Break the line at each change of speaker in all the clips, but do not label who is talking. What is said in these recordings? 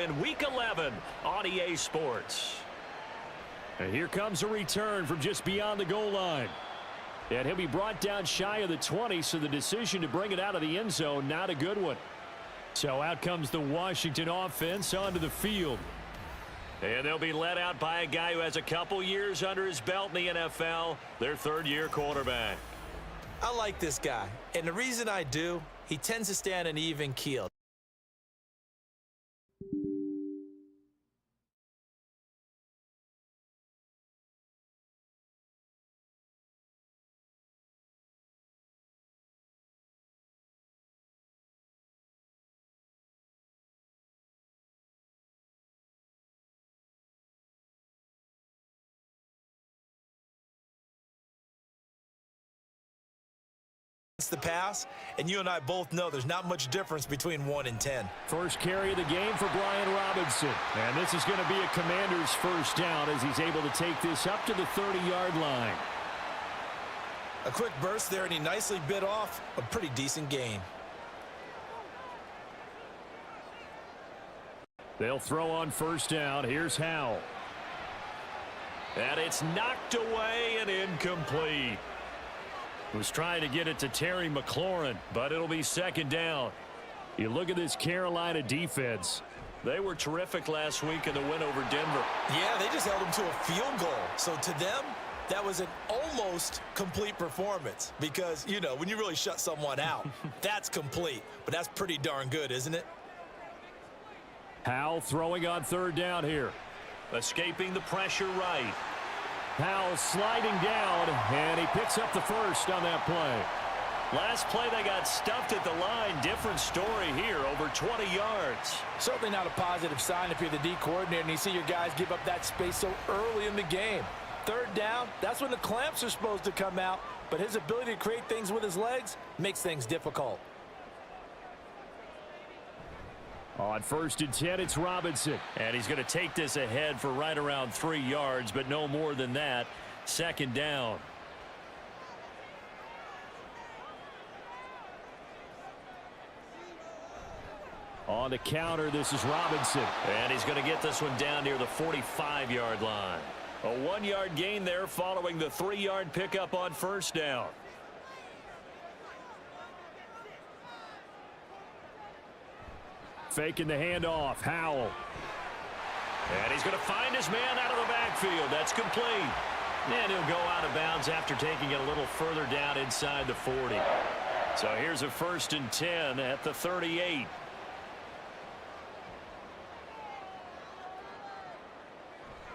In Week 11 on EA Sports.
And here comes a return from just beyond the goal line. And he'll be brought down shy of the 20, so the decision to bring it out of the end zone, not a good one. So out comes the Washington offense onto the field.
And they'll be led out by a guy who has a couple years under his belt in the NFL, their third-year quarterback.
I like this guy, and the reason I do, he tends to stay on an even keel. The pass, and you and I both know there's not much difference between 1 and 10.
First carry of the game for Brian Robinson, and this is going to be a Commander's first down as he's able to take this up to the 30-yard line.
A quick burst there, and he nicely bit off a pretty decent gain.
They'll throw on first down. Here's Howell.
And it's knocked away and incomplete.
Was trying to get it to Terry McLaurin, but it'll be second down. You look at this Carolina defense.
They were terrific last week in the win over Denver.
Yeah, they just held them to a field goal. So to them, that was an almost complete performance because, you know, when you really shut someone out, that's complete. But that's pretty darn good, isn't it?
Howell throwing on third down here.
Escaping the pressure right.
Howell sliding down, and he picks up the first on that play.
Last play, they got stuffed at the line. Different story here, over 20 yards.
Certainly not a positive sign if you're the D coordinator and you see your guys give up that space so early in the game. Third down, that's when the clamps are supposed to come out, but his ability to create things with his legs makes things difficult.
On first and 10, it's Robinson.
And he's going to take this ahead for right around 3 yards, but no more than that. Second down.
On the counter, this is Robinson.
And he's going to get this one down near the 45-yard line. A 1-yard gain there following the 3-yard pickup on first down.
Faking the handoff. Howell.
And he's going to find his man out of the backfield. That's complete. And he'll go out of bounds after taking it a little further down inside the 40. So here's a first and 10 at the 38.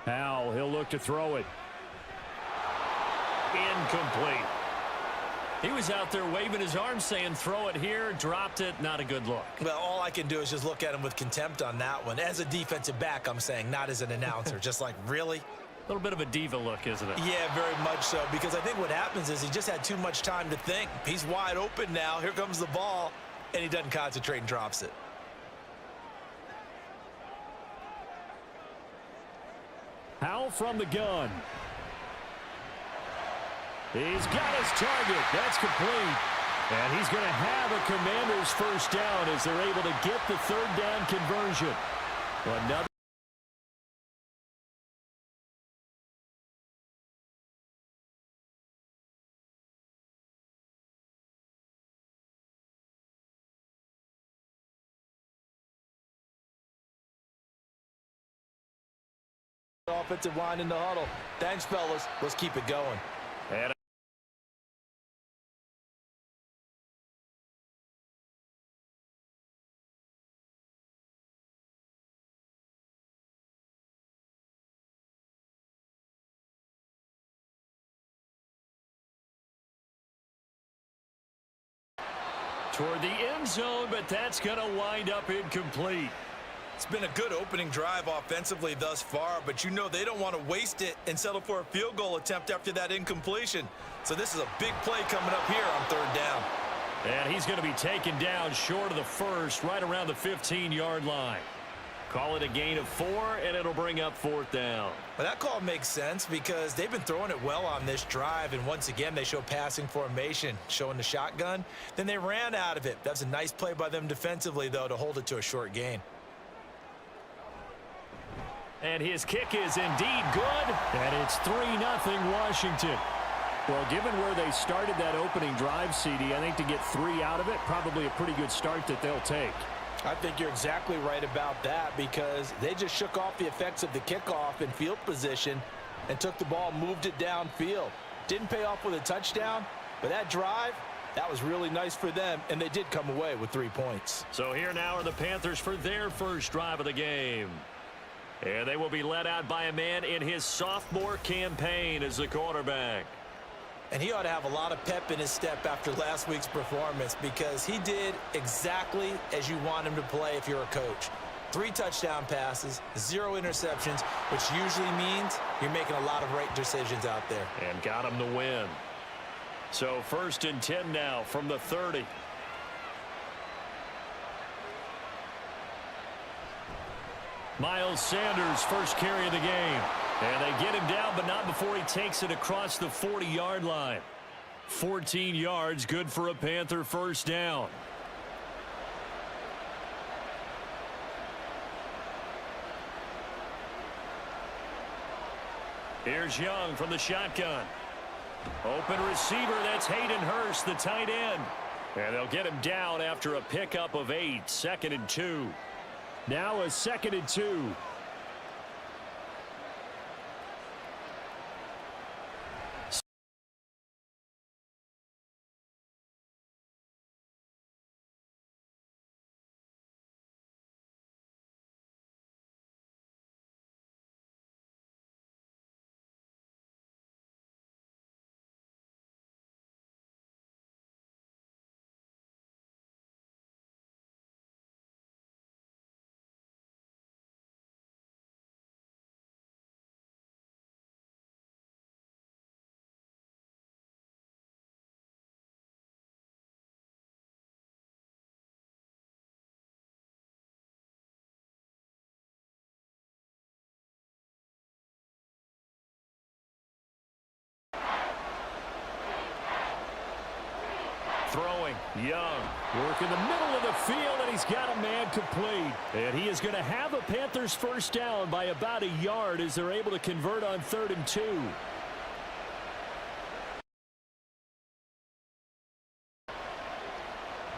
Howell, he'll look to throw it.
Incomplete. He was out there waving his arms saying throw it here, dropped it, not a good look.
Well, all I can do is just look at him with contempt on that one. As a defensive back, I'm saying, not as an announcer. Just like, really?
A little bit of a diva look, isn't it?
Yeah, very much so, because I think what happens is he just had too much time to think. He's wide open now. Here comes the ball, and he doesn't concentrate and drops it.
Howell from the gun. He's got his target. That's complete. And he's going to have a Commander's first down as they're able to get the third down conversion. Another
offensive line in the huddle. Thanks, fellas. Let's keep it going.
And toward the end zone, but that's going to wind up incomplete.
It's been a good opening drive offensively thus far, but you know they don't want to waste it and settle for a field goal attempt after that incompletion. So this is a big play coming up here on third down.
And he's going to be taken down short of the first, right around the 15-yard line.
Call it a gain of 4, and it'll bring up fourth down.
Well, that call makes sense because they've been throwing it well on this drive, and once again they show passing formation, showing the shotgun. Then they ran out of it. That's a nice play by them defensively, though, to hold it to a short gain.
And his kick is indeed good.
And it's 3-0 Washington. Well, given where they started that opening drive, CD, I think to get 3 out of it, probably a pretty good start that they'll take.
I think you're exactly right about that because they just shook off the effects of the kickoff in field position and took the ball, moved it downfield. Didn't pay off with a touchdown, but that drive, that was really nice for them, and they did come away with 3 points.
So here now are the Panthers for their first drive of the game. And they will be led out by a man in his sophomore campaign as the quarterback.
And he ought to have a lot of pep in his step after last week's performance because he did exactly as you want him to play if you're a coach. 3 touchdown passes, 0 interceptions, which usually means you're making a lot of right decisions out there.
And got him the win. So 1st and 10 now from the 30. Miles Sanders first carry of the game. And they get him down, but not before he takes it across the 40-yard line. 14 yards, good for a Panther first down. Here's Young from the shotgun. Open receiver, that's Hayden Hurst, the tight end. And they'll get him down after a pickup of 8, 2nd and 2.
Now a 2nd and 2.
Throwing, Young.
Work in the middle of the field, and he's got a man complete. And he is going to have a Panthers first down by about a yard as they're able to convert on 3rd and 2.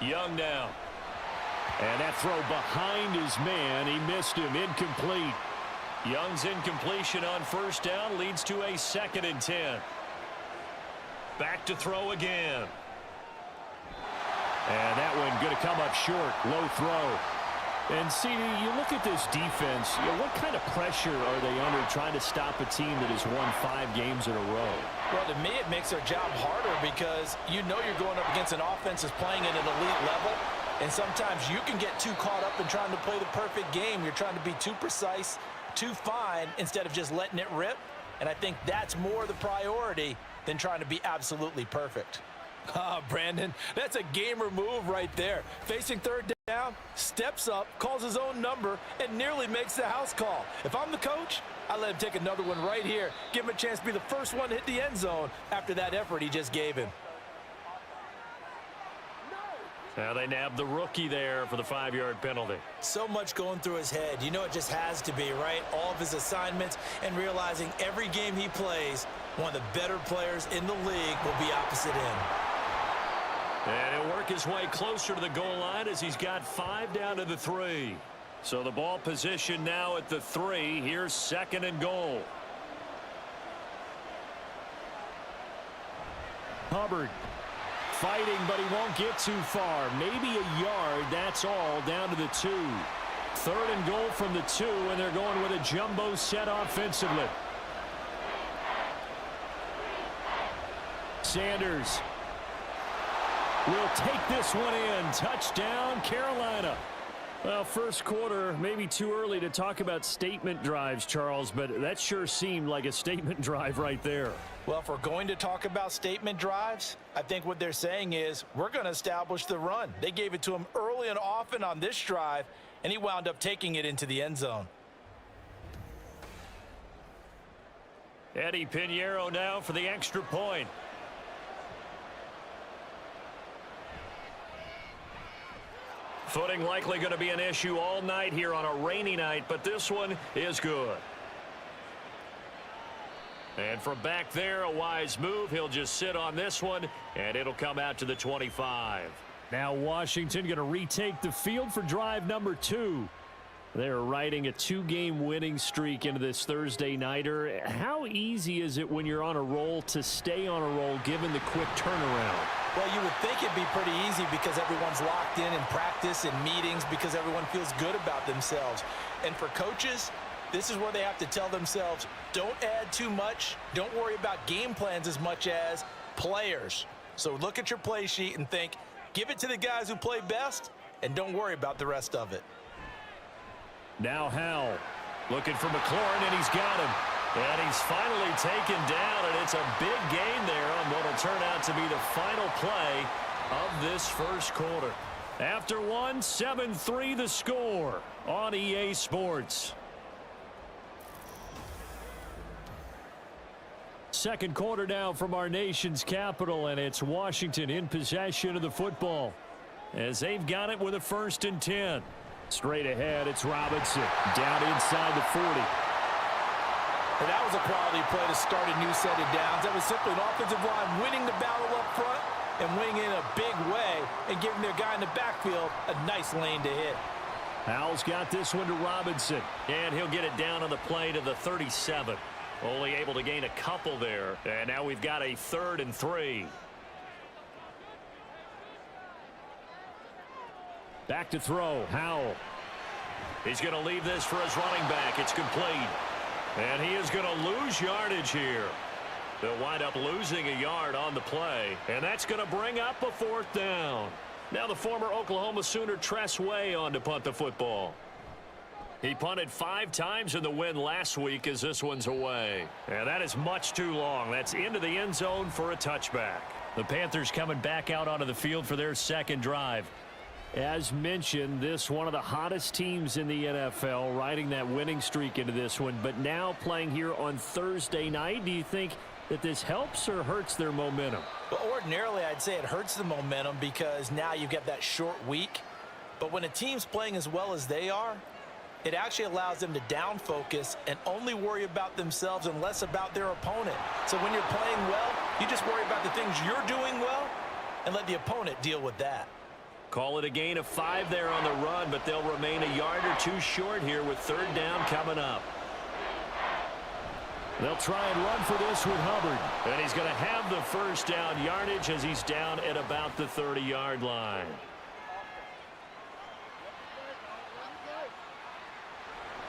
Young now.
And that throw behind his man, he missed him, incomplete.
Young's incompletion on first down leads to a 2nd and 10. Back to throw again.
And that one going to come up short, low throw. And, CD, you look at this defense, what kind of pressure are they under trying to stop a team that has won 5 games in a row?
Well, to me, it makes their job harder because you know you're going up against an offense that's playing at an elite level, and sometimes you can get too caught up in trying to play the perfect game. You're trying to be too precise, too fine, instead of just letting it rip. And I think that's more the priority than trying to be absolutely perfect. Ah, Brandon, that's a gamer move right there. Facing 3rd down, steps up, calls his own number, and nearly makes the house call. If I'm the coach, I let him take another one right here. Give him a chance to be the first one to hit the end zone after that effort he just gave him.
Now they nabbed the rookie there for the 5-yard penalty.
So much going through his head. You know it just has to be, right? All of his assignments and realizing every game he plays, one of the better players in the league will be opposite him.
And he'll work his way closer to the goal line as he's got 5 down to the 3. So the ball position now at the 3. Here's 2nd and goal.
Hubbard fighting, but he won't get too far. Maybe a yard, that's all, down to the 2. 3rd and goal from the 2, and they're going with a jumbo set offensively. Sanders will take this one in. Touchdown, Carolina. Well, first quarter, maybe too early to talk about statement drives, Charles, but that sure seemed like a statement drive right there.
Well, if we're going to talk about statement drives, I think what they're saying is we're going to establish the run. They gave it to him early and often on this drive, and he wound up taking it into the end zone.
Eddie Pinheiro now for the extra point. Footing likely going to be an issue all night here on a rainy night, but this one is good. And from back there, a wise move. He'll just sit on this one, and it'll come out to the 25.
Now Washington going to retake the field for drive number 2. They're riding a 2-game winning streak into this Thursday nighter. How easy is it when you're on a roll to stay on a roll given the quick turnaround?
Well, you would think it'd be pretty easy because everyone's locked in practice and meetings because everyone feels good about themselves. And for coaches, this is where they have to tell themselves, don't add too much. Don't worry about game plans as much as players. So look at your play sheet and think, give it to the guys who play best, and don't worry about the rest of it.
Now Howell.
Looking for McLaurin, and he's got him. And he's finally taken down, and it's a big gain there on what will turn out to be the final play of this first quarter.
After one, 7-3 the score on EA Sports. Second quarter now from our nation's capital, and it's Washington in possession of the football as they've got it with a 1st and 10. Straight ahead, it's Robinson down inside the 40.
And that was a quality play to start a new set of downs. That was simply an offensive line winning the battle up front and winning in a big way and giving their guy in the backfield a nice lane to hit.
Howell's got this one to Robinson.
And he'll get it down on the play to the 37. Only able to gain a couple there. And now we've got a 3rd and 3.
Back to throw, Howell.
He's going to leave this for his running back. It's complete. And he is going to lose yardage here. They'll wind up losing a yard on the play. And that's going to bring up a 4th down. Now the former Oklahoma Sooner Tress Way on to punt the football. He punted 5 times in the win last week as this one's away. And that is much too long. That's into the end zone for a touchback.
The Panthers coming back out onto the field for their second drive. As mentioned, this one of the hottest teams in the NFL, riding that winning streak into this one, but now playing here on Thursday night. Do you think that this helps or hurts their momentum?
Well, ordinarily, I'd say it hurts the momentum because now you get that short week. But when a team's playing as well as they are, it actually allows them to down focus and only worry about themselves and less about their opponent. So when you're playing well, you just worry about the things you're doing well and let the opponent deal with that.
Call it a gain of 5 there on the run, but they'll remain a yard or 2 short here with 3rd down coming up.
They'll try and run for this with Hubbard.
And he's going to have the 1st down yardage as he's down at about the 30-yard line.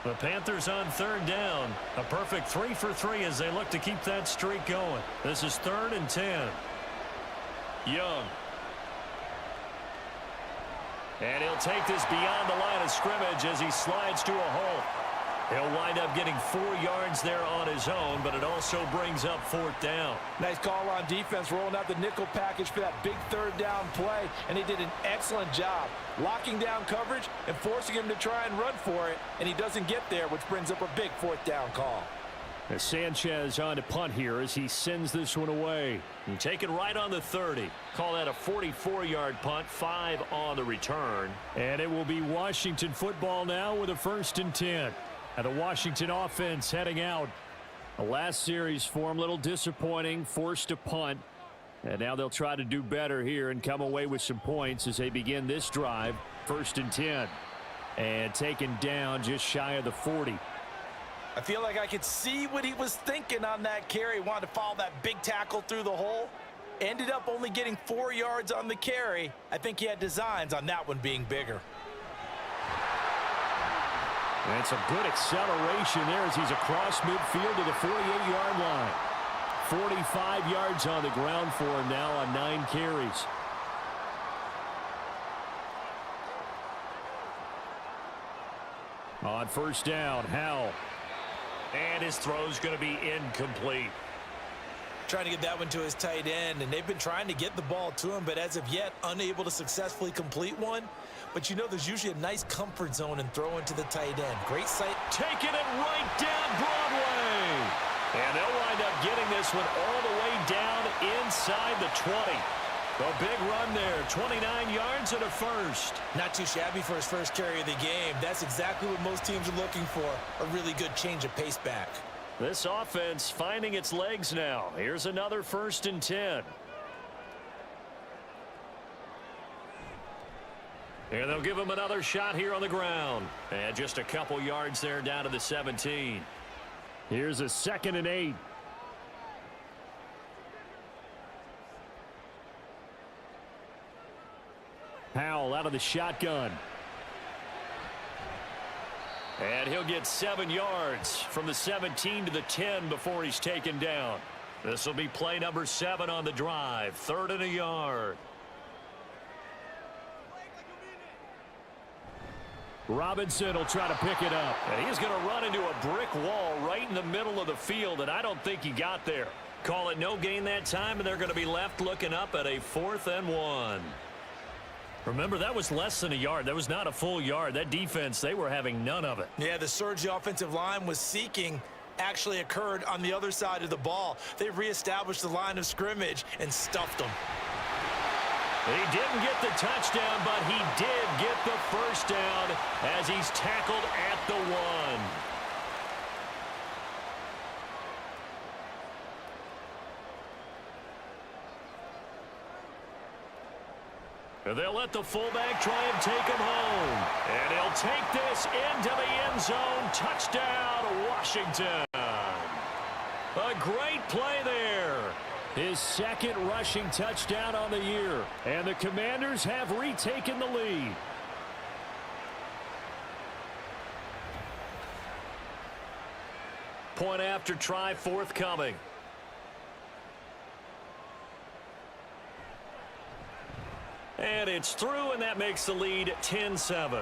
The Panthers on 3rd down. A perfect 3 for 3 as they look to keep that streak going. This is 3rd and 10. Young. And he'll take this beyond the line of scrimmage as he slides to a hole. He'll wind up getting 4 yards there on his own, but it also brings up 4th down.
Nice call on defense, rolling out the nickel package for that big 3rd down play, and he did an excellent job locking down coverage and forcing him to try and run for it, and he doesn't get there, which brings up a big 4th down call.
As Sanchez on to punt here as he sends this one away.
And taken right on the 30. Call that a 44-yard punt, 5 on the return.
And it will be Washington football now with a 1st and 10. And the Washington offense heading out. The last series for them, a little disappointing, forced to punt. And now they'll try to do better here and come away with some points as they begin this drive. 1st and 10. And taken down just shy of the 40.
I feel like I could see what he was thinking on that carry. Wanted to follow that big tackle through the hole. Ended up only getting 4 yards on the carry. I think he had designs on that one being bigger.
And some good acceleration there as he's across midfield to the 48-yard line. 45 yards on the ground for him now on 9 carries. On 1st down, Howell.
And his throw's going to be incomplete.
Trying to get that one to his tight end, and they've been trying to get the ball to him, but as of yet, unable to successfully complete one. But you know there's usually a nice comfort zone in throwing to the tight end. Great sight.
Taking it right down Broadway. And they'll wind up getting this one all the way down inside the 20. A big run there, 29 yards and a 1st.
Not too shabby for his first carry of the game. That's exactly what most teams are looking for, a really good change of pace back.
This offense finding its legs now. Here's another 1st and 10. And they'll give him another shot here on the ground. And just a couple yards there down to the 17.
Here's a 2nd and 8. Howell out of the shotgun.
And he'll get 7 yards from the 17 to the 10 before he's taken down. This will be play number 7 on the drive. 3rd and a yard.
Robinson will try to pick it up.
And he's going to run into a brick wall right in the middle of the field, and I don't think he got there. Call it no gain that time, and they're going to be left looking up at a 4th and 1. Remember, that was less than a yard. That was not a full yard. That defense, they were having none of it.
Yeah, the surge the offensive line was seeking actually occurred on the other side of the ball. They reestablished the line of scrimmage and stuffed them.
He didn't get the touchdown, but he did get the first down as he's tackled at the 1. And they'll let the fullback try and take him home. And he'll take this into the end zone. Touchdown, Washington. A great play there.
His 2nd rushing touchdown on the year. And the Commanders have retaken the lead.
Point after try forthcoming. And it's through, and that makes the lead 10-7.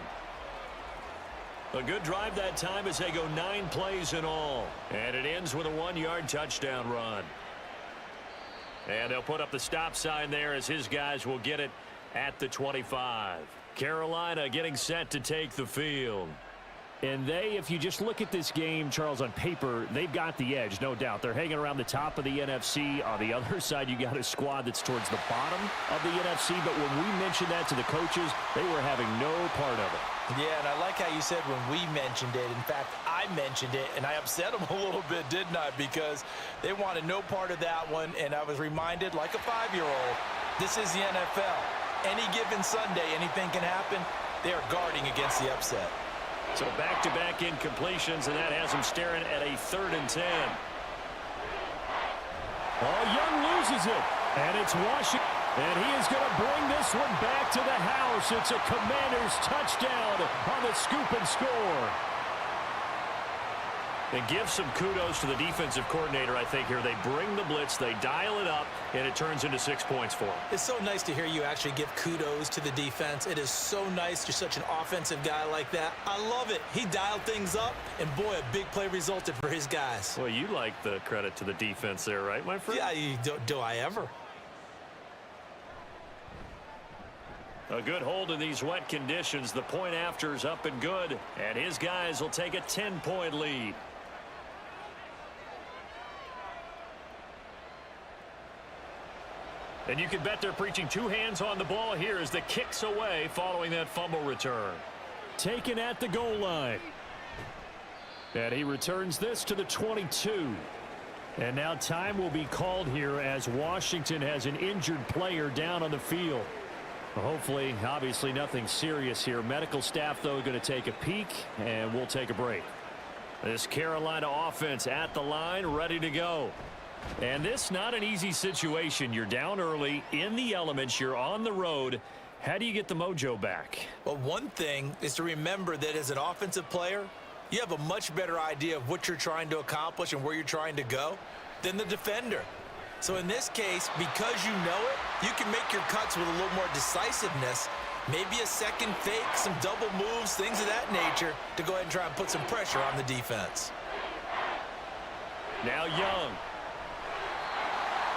A good drive that time as they go 9 plays in all. And it ends with a 1-yard touchdown run. And they'll put up the stop sign there as his guys will get it at the 25. Carolina getting set to take the field.
And they, if you just look at this game, Charles, on paper, they've got the edge, no doubt. They're hanging around the top of the NFC. On the other side, you got a squad that's towards the bottom of the NFC. But when we mentioned that to the coaches, they were having no part of it.
Yeah, and I like how you said when we mentioned it. In fact, I mentioned it, and I upset them a little bit, didn't I? Because they wanted no part of that one, and I was reminded, like a 5-year-old, this is the NFL. Any given Sunday, anything can happen. They are guarding against the upset.
So back-to-back incompletions, and that has him staring at a 3rd and 10.
Oh, Young loses it, and it's Washington. And he is going to bring this one back to the house. It's a Commanders touchdown on the scoop and score.
And give some kudos to the defensive coordinator, I think, here. They bring the blitz, they dial it up, and it turns into 6 points for them.
It's so nice to hear you actually give kudos to the defense. It is so nice. You're such an offensive guy like that. I love it. He dialed things up, and boy, a big play resulted for his guys.
Well, you like the credit to the defense there, right, my friend?
Yeah, do I ever?
A good hold in these wet conditions. The point after is up and good, and his guys will take a 10-point lead. And you can bet they're preaching 2 hands on the ball here as the kick's away following that fumble return.
Taken at the goal line. And he returns this to the 22. And now time will be called here as Washington has an injured player down on the field. Hopefully, obviously nothing serious here. Medical staff, though, going to take a peek, and we'll take a break.
This Carolina offense at the line, ready to go. And this not an easy situation. You're down early, in the elements, you're on the road. How do you get the mojo back?
Well, one thing is to remember that as an offensive player, you have a much better idea of what you're trying to accomplish and where you're trying to go than the defender. So in this case, because you know it, you can make your cuts with a little more decisiveness. Maybe a second fake, some double moves, things of that nature to go ahead and try and put some pressure on the defense.
Now Young.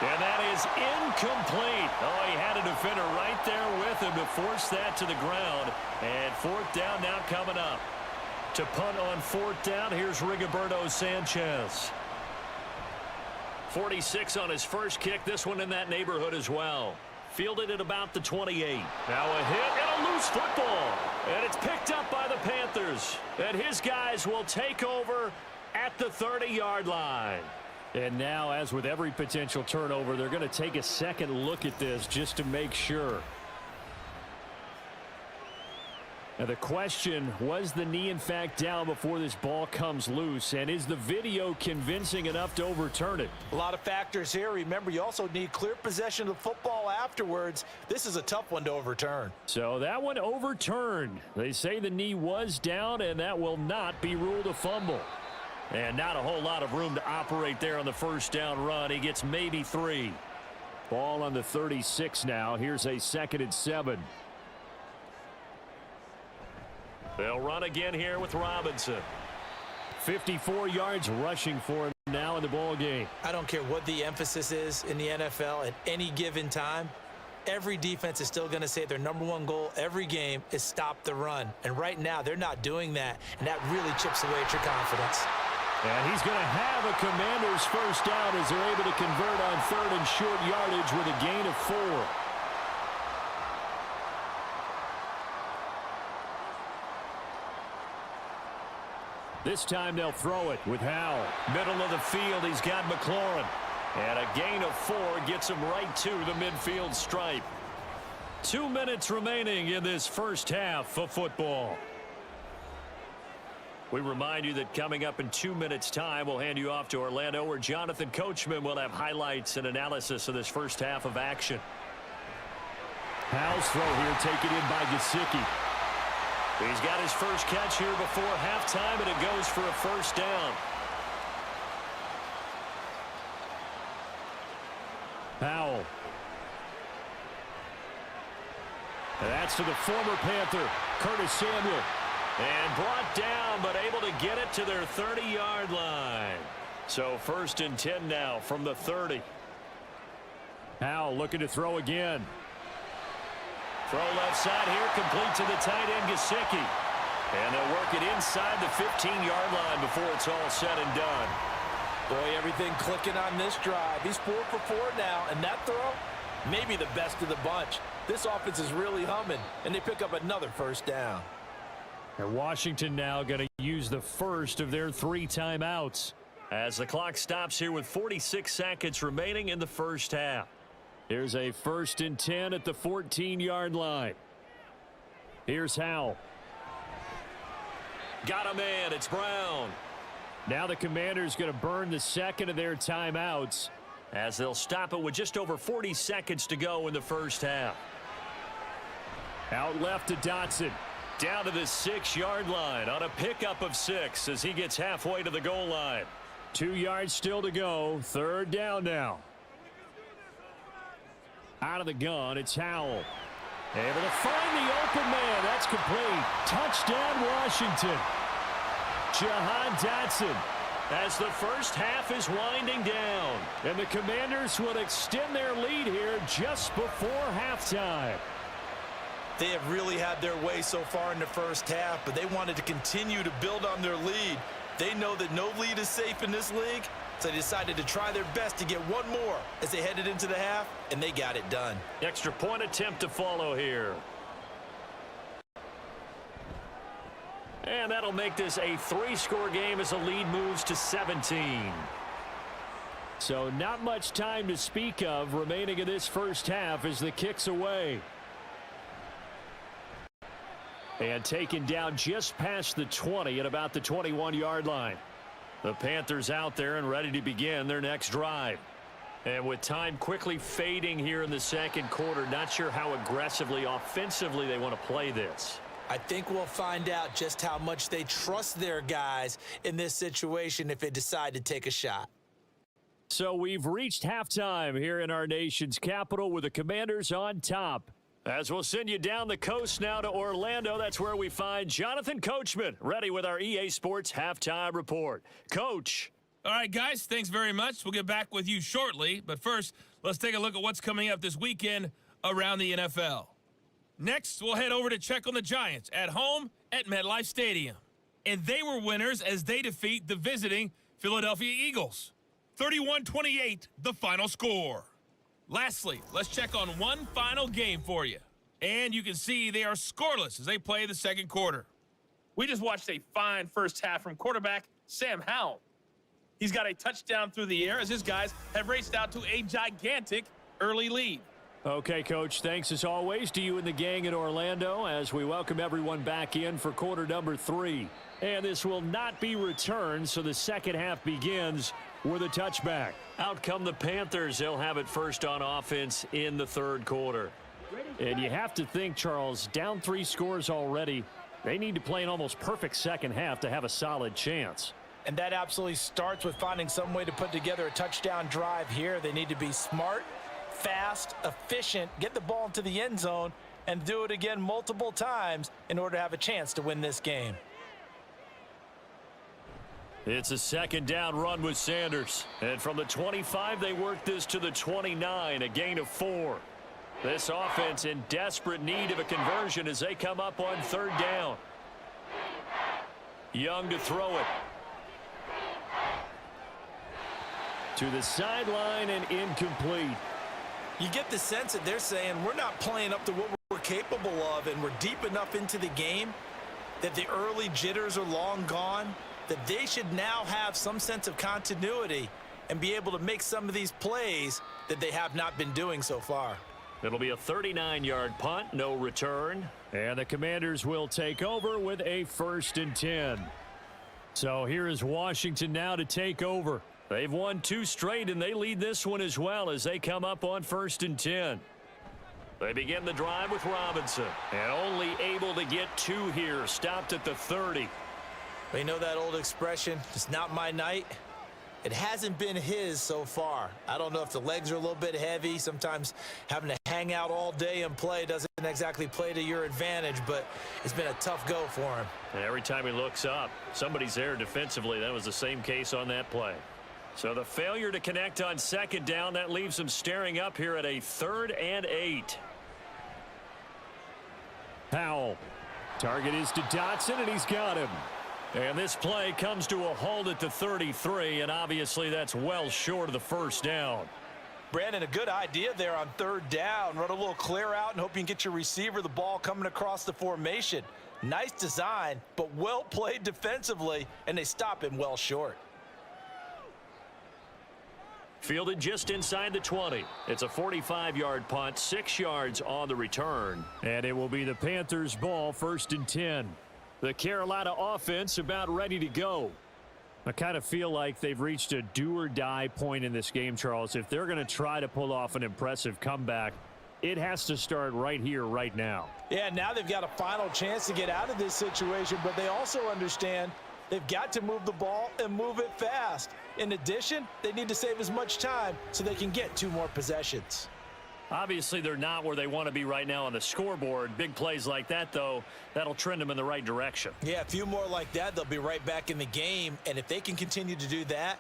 And that is incomplete. Oh, he had a defender right there with him to force that to the ground. And 4th down now coming up. To punt on 4th down, here's Rigoberto Sanchez. 46 on his first kick. This one in that neighborhood as well. Fielded at about the 28. Now a hit and a loose football. And it's picked up by the Panthers. And his guys will take over at the 30-yard line.
And now, as with every potential turnover, they're going to take a second look at this just to make sure. Now the question, was the knee in fact down before this ball comes loose? And is the video convincing enough to overturn it?
A lot of factors here. Remember, you also need clear possession of the football afterwards. This is a tough one to overturn.
So that one overturned. They say the knee was down, and that will not be ruled a fumble.
And not a whole lot of room to operate there on the first down run. He gets maybe 3.
Ball on the 36 now. Here's a 2nd and 7.
They'll run again here with Robinson.
54 yards rushing for him now in the ball game.
I don't care what the emphasis is in the NFL at any given time. Every defense is still going to say their #1 goal every game is stop the run. And right now, they're not doing that, and that really chips away at your confidence.
And he's going to have a Commanders first down as they're able to convert on 3rd and short yardage with a gain of 4. This time they'll throw it with Howell.
Middle of the field, he's got McLaurin. And a gain of 4 gets him right to the midfield stripe. 2 minutes remaining in this first half of football. We remind you that coming up in 2 minutes' time, we'll hand you off to Orlando, where Jonathan Coachman will have highlights and analysis of this first half of action.
Howell's throw here taken in by Gesicki.
He's got his first catch here before halftime, and it goes for a first down.
Howell. And that's to the former Panther, Curtis Samuel.
And brought down, but able to get it to their 30-yard line. So 1st and 10 now from the 30.
Howell looking to throw again.
Throw left side here, complete to the tight end, Gesicki. And they'll work it inside the 15-yard line before it's all said and done.
Boy, everything clicking on this drive. He's 4 for 4 now, and that throw, maybe the best of the bunch. This offense is really humming, and they pick up another first down.
And Washington now going to use the first of their 3 timeouts.
As the clock stops here with 46 seconds remaining in the first half.
Here's a 1st and 10 at the 14-yard line. Here's Howell.
Got a man. It's Brown.
Now the Commanders going to burn the 2nd of their timeouts,
as they'll stop it with just over 40 seconds to go in the first half.
Out left to Dotson.
Down to the 6-yard line on a pickup of 6 as he gets halfway to the goal line.
2 yards still to go. 3rd down now. Out of the gun, it's Howell. Able to find the open man. That's complete. Touchdown, Washington. Jahan Dotson.
As the first half is winding down.
And the Commanders will extend their lead here just before halftime.
They have really had their way so far in the first half, but they wanted to continue to build on their lead. They know that no lead is safe in this league, so they decided to try their best to get one more as they headed into the half, and they got it done.
Extra point attempt to follow here. And that'll make this a 3-score game as the lead moves to 17.
So not much time to speak of remaining in this first half as the kick's away. And taken down just past the 20 at about the 21-yard line. The Panthers out there and ready to begin their next drive. And with time quickly fading here in the second quarter, not sure how aggressively, offensively they want to play this.
I think we'll find out just how much they trust their guys in this situation if they decide to take a shot.
So we've reached halftime here in our nation's capital with the Commanders on top.
As we'll send you down the coast now to Orlando, that's where we find Jonathan Coachman, ready with our EA Sports Halftime Report. Coach.
All right, guys, thanks very much. We'll get back with you shortly. But first, let's take a look at what's coming up this weekend around the NFL. Next, we'll head over to check on the Giants at home at MetLife Stadium. And they were winners as they defeat the visiting Philadelphia Eagles. 31-28, the final score. Lastly, let's check on one final game for you. And you can see they are scoreless as they play the second quarter. We just watched a fine first half from quarterback Sam Howell. He's got a touchdown through the air as his guys have raced out to a gigantic early lead.
Okay, Coach, thanks as always to you and the gang in Orlando as we welcome everyone back in for quarter number 3. And this will not be returned, so the second half begins with a touchback.
Out come the Panthers. They'll have it first on offense in the third quarter.
And you have to think, Charles, down 3 scores already. They need to play an almost perfect second half to have a solid chance.
And that absolutely starts with finding some way to put together a touchdown drive here. They need to be smart, fast, efficient, get the ball into the end zone, and do it again multiple times in order to have a chance to win this game.
It's a second down run with Sanders. And from the 25, they work this to the 29, a gain of 4. This offense in desperate need of a conversion as they come up on third down. Young to throw it.
To the sideline and incomplete.
You get the sense that they're saying we're not playing up to what we're capable of, and we're deep enough into the game that the early jitters are long gone, that they should now have some sense of continuity and be able to make some of these plays that they have not been doing so far.
It'll be a 39-yard punt, no return.
And the Commanders will take over with a 1st and 10. So here is Washington now to take over.
They've won 2 straight, and they lead this one as well as they come up on 1st and 10. They begin the drive with Robinson, and only able to get 2 here, stopped at the 30.
Well, you know that old expression, it's not my night? It hasn't been his so far. I don't know if the legs are a little bit heavy. Sometimes having to hang out all day and play doesn't exactly play to your advantage, but it's been a tough go for him.
And every time he looks up, somebody's there defensively. That was the same case on that play. So the failure to connect on second down, that leaves them staring up here at a 3rd and 8.
Powell. Target is to Dotson, and he's got him.
And this play comes to a halt at the 33, and obviously that's well short of the first down.
Brandon, a good idea there on 3rd down. Run a little clear out and hope you can get your receiver the ball coming across the formation. Nice design, but well played defensively, and they stop him well short.
Fielded just inside the 20. It's a 45-yard punt, 6 yards on the return.
And it will be the Panthers' ball, 1st and 10. The Carolina offense about ready to go. I kind of feel like they've reached a do-or-die point in this game, Charles. If they're going to try to pull off an impressive comeback, it has to start right here, right now.
Yeah, now they've got a final chance to get out of this situation, but they also understand they've got to move the ball and move it fast. In addition, they need to save as much time so they can get 2 more possessions.
Obviously, they're not where they want to be right now on the scoreboard. Big plays like that, though, that'll trend them in the right direction.
Yeah, a few more like that, they'll be right back in the game. And if they can continue to do that,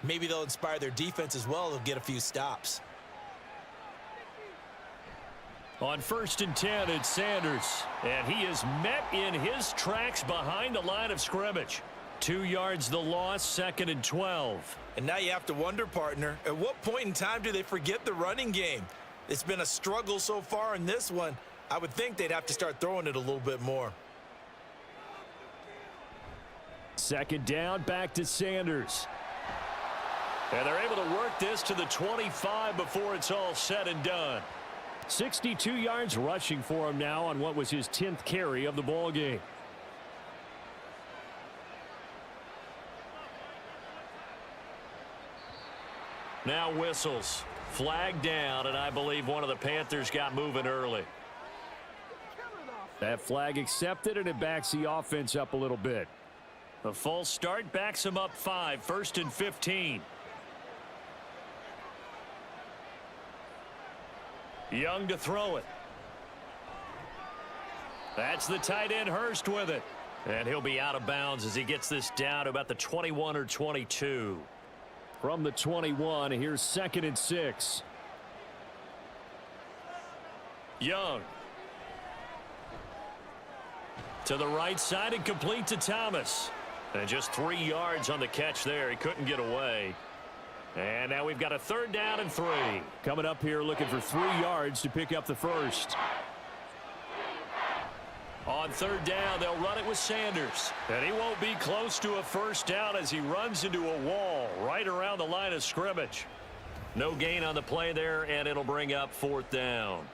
maybe they'll inspire their defense as well. They'll get a few stops.
On 1st and 10, it's Sanders. And he is met in his tracks behind the line of scrimmage. 2 yards the loss, 2nd and 12.
And now you have to wonder, partner, at what point in time do they forget the running game? It's been a struggle so far in this one. I would think they'd have to start throwing it a little bit more.
2nd down, back to Sanders.
And they're able to work this to the 25 before it's all said and done.
62 yards rushing for him now on what was his 10th carry of the ball game.
Now whistles. Flag down, and I believe one of the Panthers got moving early.
That flag accepted, and it backs the offense up a little bit.
The false start backs him up 5, 1st and 15. Young to throw it. That's the tight end Hurst with it. And he'll be out of bounds as he gets this down to about the 21 or 22.
From the 21, here's 2nd and 6.
Young. To the right side and complete to Thomas. And just 3 yards on the catch there. He couldn't get away. And now we've got a 3rd down and 3.
Coming up here looking for 3 yards to pick up the first.
On third down, they'll run it with Sanders. And he won't be close to a first down as he runs into a wall right around the line of scrimmage. No gain on the play there, and it'll bring up fourth down.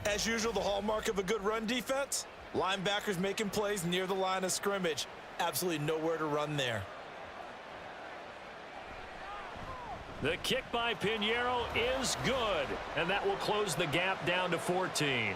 As usual, the hallmark of a good run defense, linebackers making plays near the line of scrimmage. Absolutely nowhere to run there.
The kick by Pinheiro is good, and that will close the gap down to 14.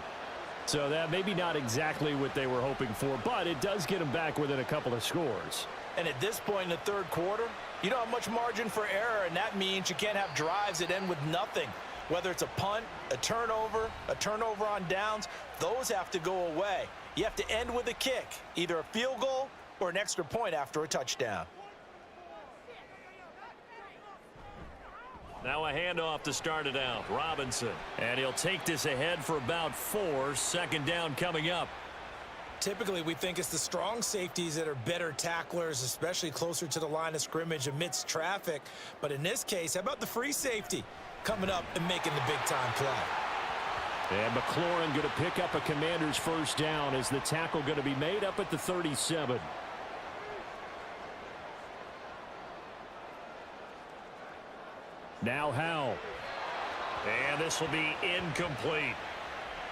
So that maybe not exactly what they were hoping for, but it does get them back within a couple of scores.
And at this point in the third quarter, you don't have much margin for error, and that means you can't have drives that end with nothing. Whether it's a punt, a turnover on downs, those have to go away. You have to end with a kick, either a field goal or an extra point after a touchdown.
Now a handoff to start it out. Robinson. And he'll take this ahead for about 4. Second down coming up.
Typically, we think it's the strong safeties that are better tacklers, especially closer to the line of scrimmage amidst traffic. But in this case, how about the free safety coming up and making the big-time play?
And McLaurin going to pick up a Commander's first down as the tackle going to be made up at the 37. Now Howell.
And this will be incomplete.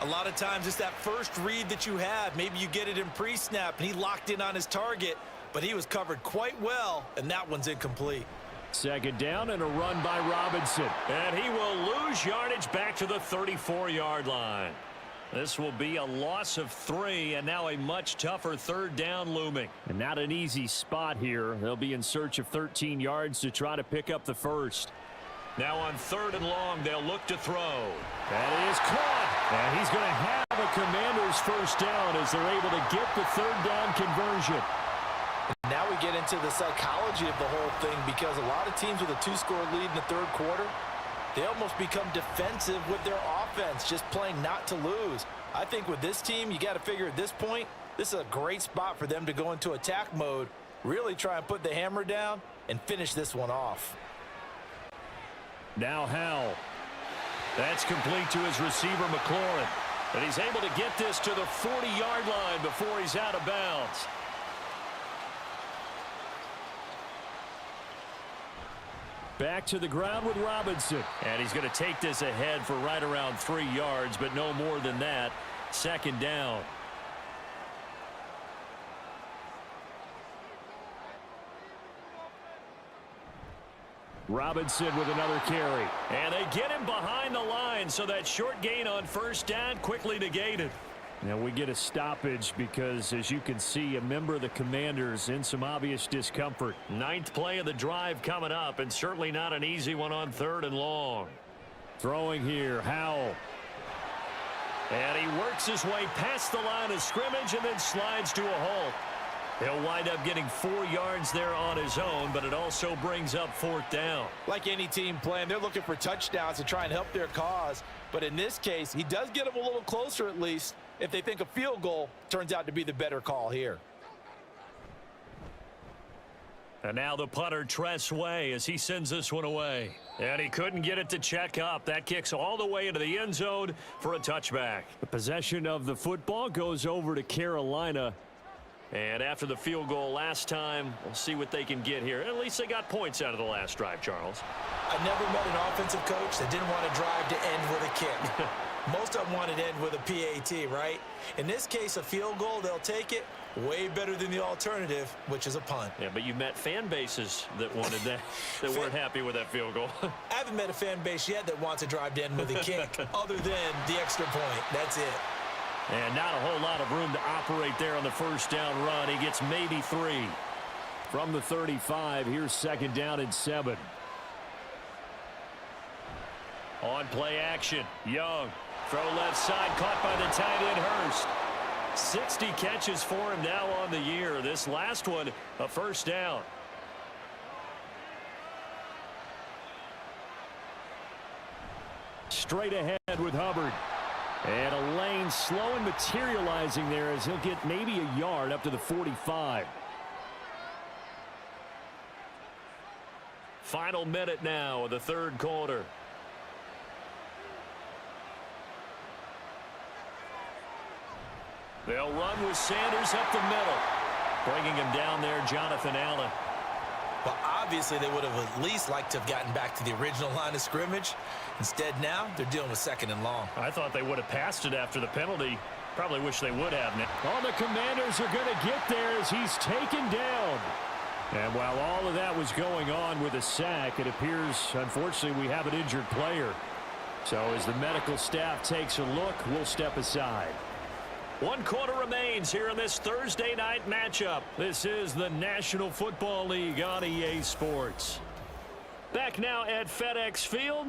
A lot of times it's that first read that you have. Maybe you get it in pre-snap and he locked in on his target, but he was covered quite well, and that one's incomplete.
Second down and a run by Robinson.
And he will lose yardage back to the 34-yard line. This will be a loss of 3, and now a much tougher third down looming.
And not an easy spot here. They'll be in search of 13 yards to try to pick up the first.
Now on third and long, they'll look to throw.
That is caught. And he's going to have a Commander's first down as they're able to get the third down conversion.
Now we get into the psychology of the whole thing, because a lot of teams with a 2-score lead in the third quarter, they almost become defensive with their offense, just playing not to lose. I think with this team, you got to figure at this point, this is a great spot for them to go into attack mode, really try and put the hammer down and finish this one off.
Now Howell.
That's complete to his receiver, McLaurin. And he's able to get this to the 40-yard line before he's out of bounds.
Back to the ground with Robinson.
And he's going to take this ahead for right around 3 yards, but no more than that. Second down.
Robinson with another carry.
And they get him behind the line, so that short gain on first down quickly negated.
Now we get a stoppage because, as you can see, a member of the Commanders in some obvious discomfort.
9th play of the drive coming up, and certainly not an easy one on third and long.
Throwing here, Howell.
And he works his way past the line of scrimmage and then slides to a halt. He'll wind up getting 4 yards there on his own, but it also brings up fourth down.
Like any team playing, they're looking for touchdowns to try and help their cause. But in this case, he does get them a little closer at least if they think a field goal turns out to be the better call here.
And now the punter, Tress Way, as he sends this one away. And he couldn't get it to check up. That kicks all the way into the end zone for a touchback.
The possession of the football goes over to Carolina.
And after the field goal last time, we'll see what they can get here. At least they got points out of the last drive, Charles.
I never met an offensive coach that didn't want to drive to end with a kick. Most of them wanted to end with a PAT, right? In this case, a field goal, they'll take it. Way better than the alternative, which is a punt.
Yeah, but you met fan bases that wanted that, that weren't happy with that field goal.
I haven't met a fan base yet that wants to drive to end with a kick other than the extra point. That's it.
And not a whole lot of room to operate there on the first down run. He gets maybe 3.
From the 35, here's second down and 7.
On play action, Young. Throw left side, caught by the tight end, Hurst. 60 catches for him now on the year. This last one, a first down.
Straight ahead with Hubbard. And a lane slow and materializing there as he'll get maybe a yard up to the 45.
Final minute now of the third quarter. They'll run with Sanders up the middle. Bringing him down there, Jonathan Allen.
Well, obviously, they would have at least liked to have gotten back to the original line of scrimmage. Instead, now, they're dealing with 2nd and long.
I thought they would have passed it after the penalty. Probably wish they would have.
Oh, the Commanders are going to get there as he's taken down. And while all of that was going on with a sack, it appears, unfortunately, we have an injured player. So as the medical staff takes a look, we'll step aside.
1 quarter remains here in this Thursday night matchup.
This is the National Football League on EA Sports.
Back now at FedEx Field.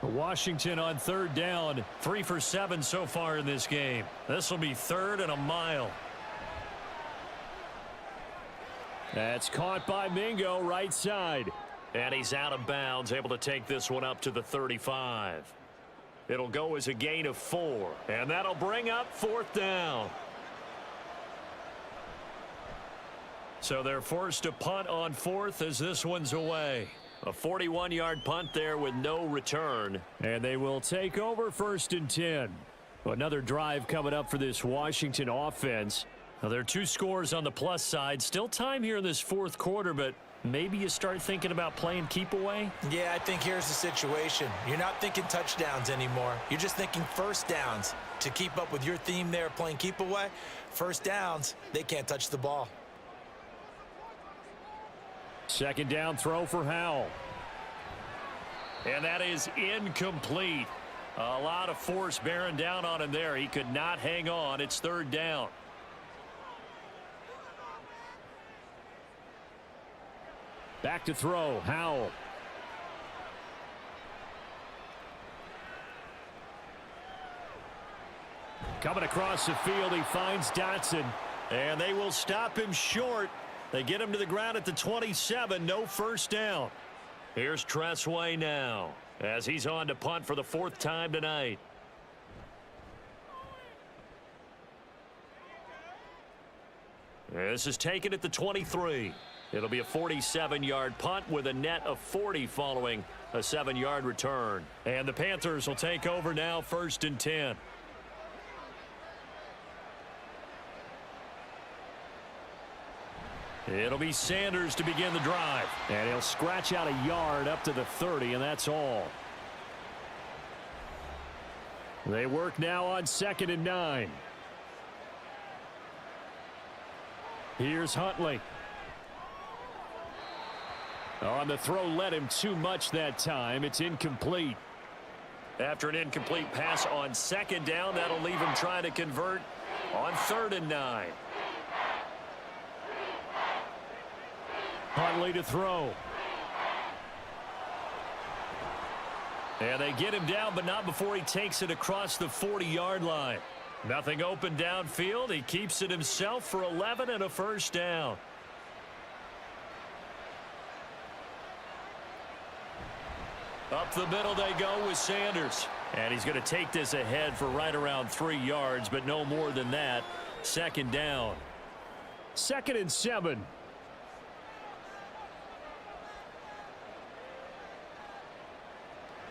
Washington on 3rd down.
3 for 7 so far in this game. This will be 3rd and a mile.
That's caught by Mingo, right side.
And he's out of bounds, able to take this one up to the 35. It'll go as a gain of 4. And that'll bring up 4th down. So they're forced to punt on 4th as this one's away. A 41-yard punt there with no return.
And they will take over 1st and 10. Another drive coming up for this Washington offense.
Now, there are 2 scores on the plus side. Still time here in this 4th quarter, but maybe you start thinking about playing keep away?
Yeah, I think here's the situation. You're not thinking touchdowns anymore. You're just thinking 1st downs. To keep up with your theme there playing keep away, 1st downs, they can't touch the ball.
2nd down throw for Howell.
And that is incomplete. A lot of force bearing down on him there. He could not hang on. It's 3rd down.
Back to throw, Howell. Coming across the field, he finds Dotson.
And they will stop him short. They get him to the ground at the 27. No 1st down. Here's Tressway now as he's on to punt for the 4th time tonight. This is taken at the 23. It'll be a 47-yard punt with a net of 40 following a 7-yard return. And the Panthers will take over now, 1st and 10. It'll be Sanders to begin the drive.
And he'll scratch out a yard up to the 30, and that's all. They work now on 2nd and 9. Here's Huntley. On the throw, led him too much that time. It's incomplete.
After an incomplete pass on 2nd down, that'll leave him trying to convert on 3rd and 9.
Huntley to throw.
And they get him down, but not before he takes it across the 40-yard line. Nothing open downfield. He keeps it himself for 11 and a 1st down. Up the middle they go with Sanders. And he's going to take this ahead for right around 3 yards, but no more than that. 2nd down.
2nd and 7.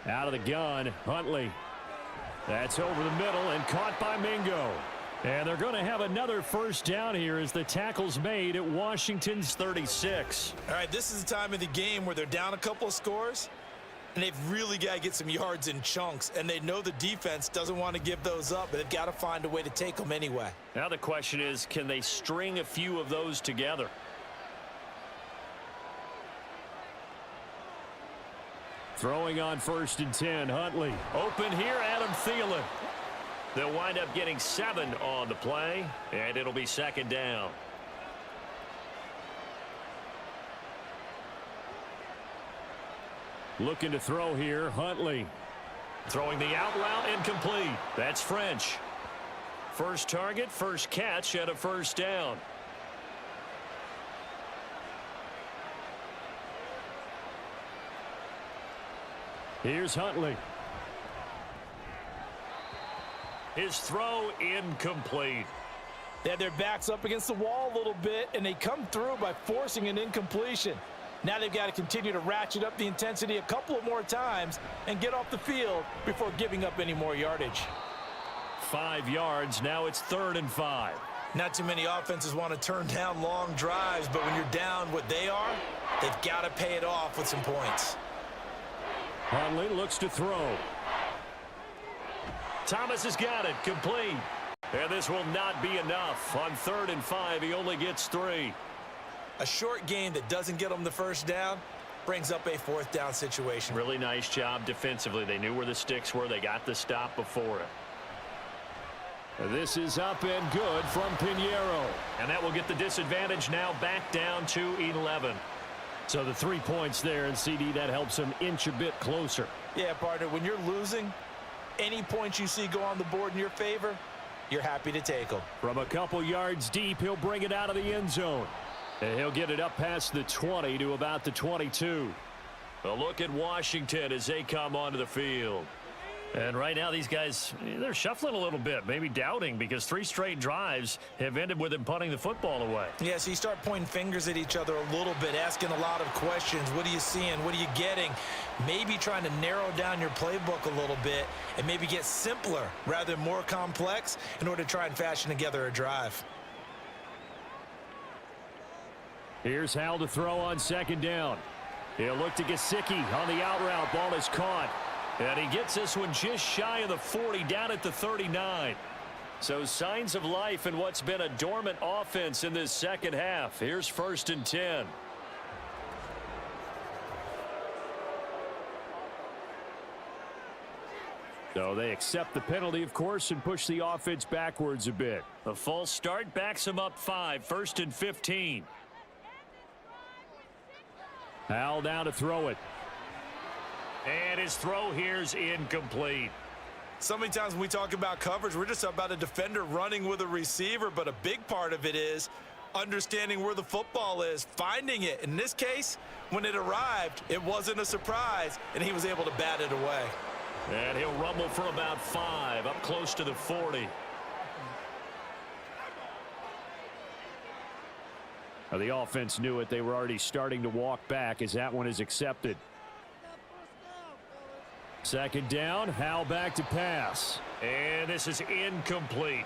Out of the gun, Huntley. That's over the middle and caught by Mingo. And they're going to have another 1st down here as the tackle's made at Washington's 36.
All right, this is the time of the game where they're down a couple of scores, and they've really got to get some yards in chunks, and they know the defense doesn't want to give those up, but they've got to find a way to take them anyway.
Now the question is, can they string a few of those together?
Throwing on 1st and 10, Huntley.
Open here, Adam Thielen. They'll wind up getting 7 on the play, and it'll be 2nd down.
Looking to throw here, Huntley.
Throwing the out route, incomplete. That's French. First target, first catch at a 1st down.
Here's Huntley.
His throw incomplete.
They had their backs up against the wall a little bit, and they come through by forcing an incompletion. Now they've got to continue to ratchet up the intensity a couple of more times and get off the field before giving up any more yardage.
5 yards. Now it's 3rd and 5.
Not too many offenses want to turn down long drives, but when you're down what they are, they've got to pay it off with some points.
Huntley looks to throw.
Thomas has got it. Complete. And this will not be enough. On 3rd and 5, he only gets 3.
A short game that doesn't get them the first down brings up a 4th down situation.
Really nice job defensively. They knew where the sticks were. They got the stop before it.
This is up and good from Pinheiro.
And that will get the disadvantage now back down to 11.
So the 3 points there, and CD, that helps them inch a bit closer.
Yeah, partner, when you're losing, any points you see go on the board in your favor, you're happy to take them.
From a couple yards deep, he'll bring it out of the end zone. And he'll get it up past the 20 to about the 22.
A look at Washington as they come onto the field. And right now these guys, they're shuffling a little bit, maybe doubting, because 3 straight drives have ended with them punting the football away.
Yeah, so you start pointing fingers at each other a little bit, asking a lot of questions. What are you seeing? What are you getting? Maybe trying to narrow down your playbook a little bit and maybe get simpler rather than more complex in order to try and fashion together a drive.
Here's Hal to throw on 2nd down. He'll look to Gesicki on the out route. Ball is caught. And he gets this one just shy of the 40, down at the 39. So signs of life in what's been a dormant offense in this second half. Here's 1st and 10. So they accept the penalty, of course, and push the offense backwards a bit.
A false start backs him up 5. 1st and 15.
Hal down to throw it.
And his throw here's incomplete.
So many times when we talk about coverage, we're just about a defender running with a receiver, but a big part of it is understanding where the football is, finding it. In this case, when it arrived, it wasn't a surprise, and he was able to bat it away.
And he'll rumble for about 5, up close to the 40.
Now, the offense knew it. They were already starting to walk back as that one is accepted. 2nd down, Hal back to pass.
And this is incomplete.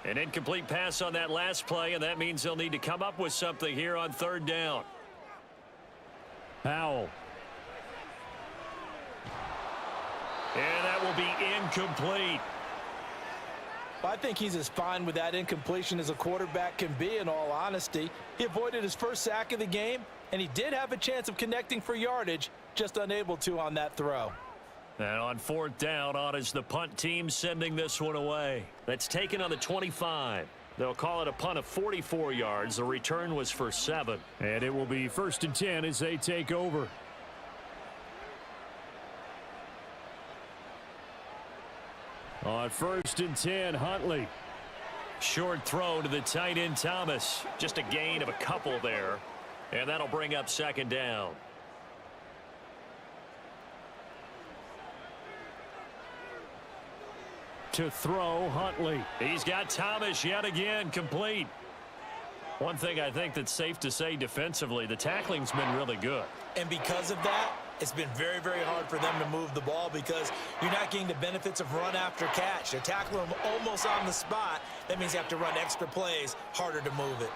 An incomplete pass on that last play, and that means they'll need to come up with something here on 3rd down.
Howell.
And that will be incomplete.
I think he's as fine with that incompletion as a quarterback can be, in all honesty. He avoided his first sack of the game, and he did have a chance of connecting for yardage, just unable to on that throw.
And on 4th down, on is the punt team sending this one away. That's taken on the 25. They'll call it a punt of 44 yards. The return was for 7.
And it will be 1st and 10 as they take over. On 1st and 10, Huntley.
Short throw to the tight end Thomas. Just a gain of a couple there. And that'll bring up 2nd down.
To throw, Huntley.
He's got Thomas yet again, complete. One thing I think that's safe to say defensively, the tackling's been really good.
And because of that, it's been very, very hard for them to move the ball because you're not getting the benefits of run after catch. They're tackling them almost on the spot. That means you have to run extra plays, harder to move it.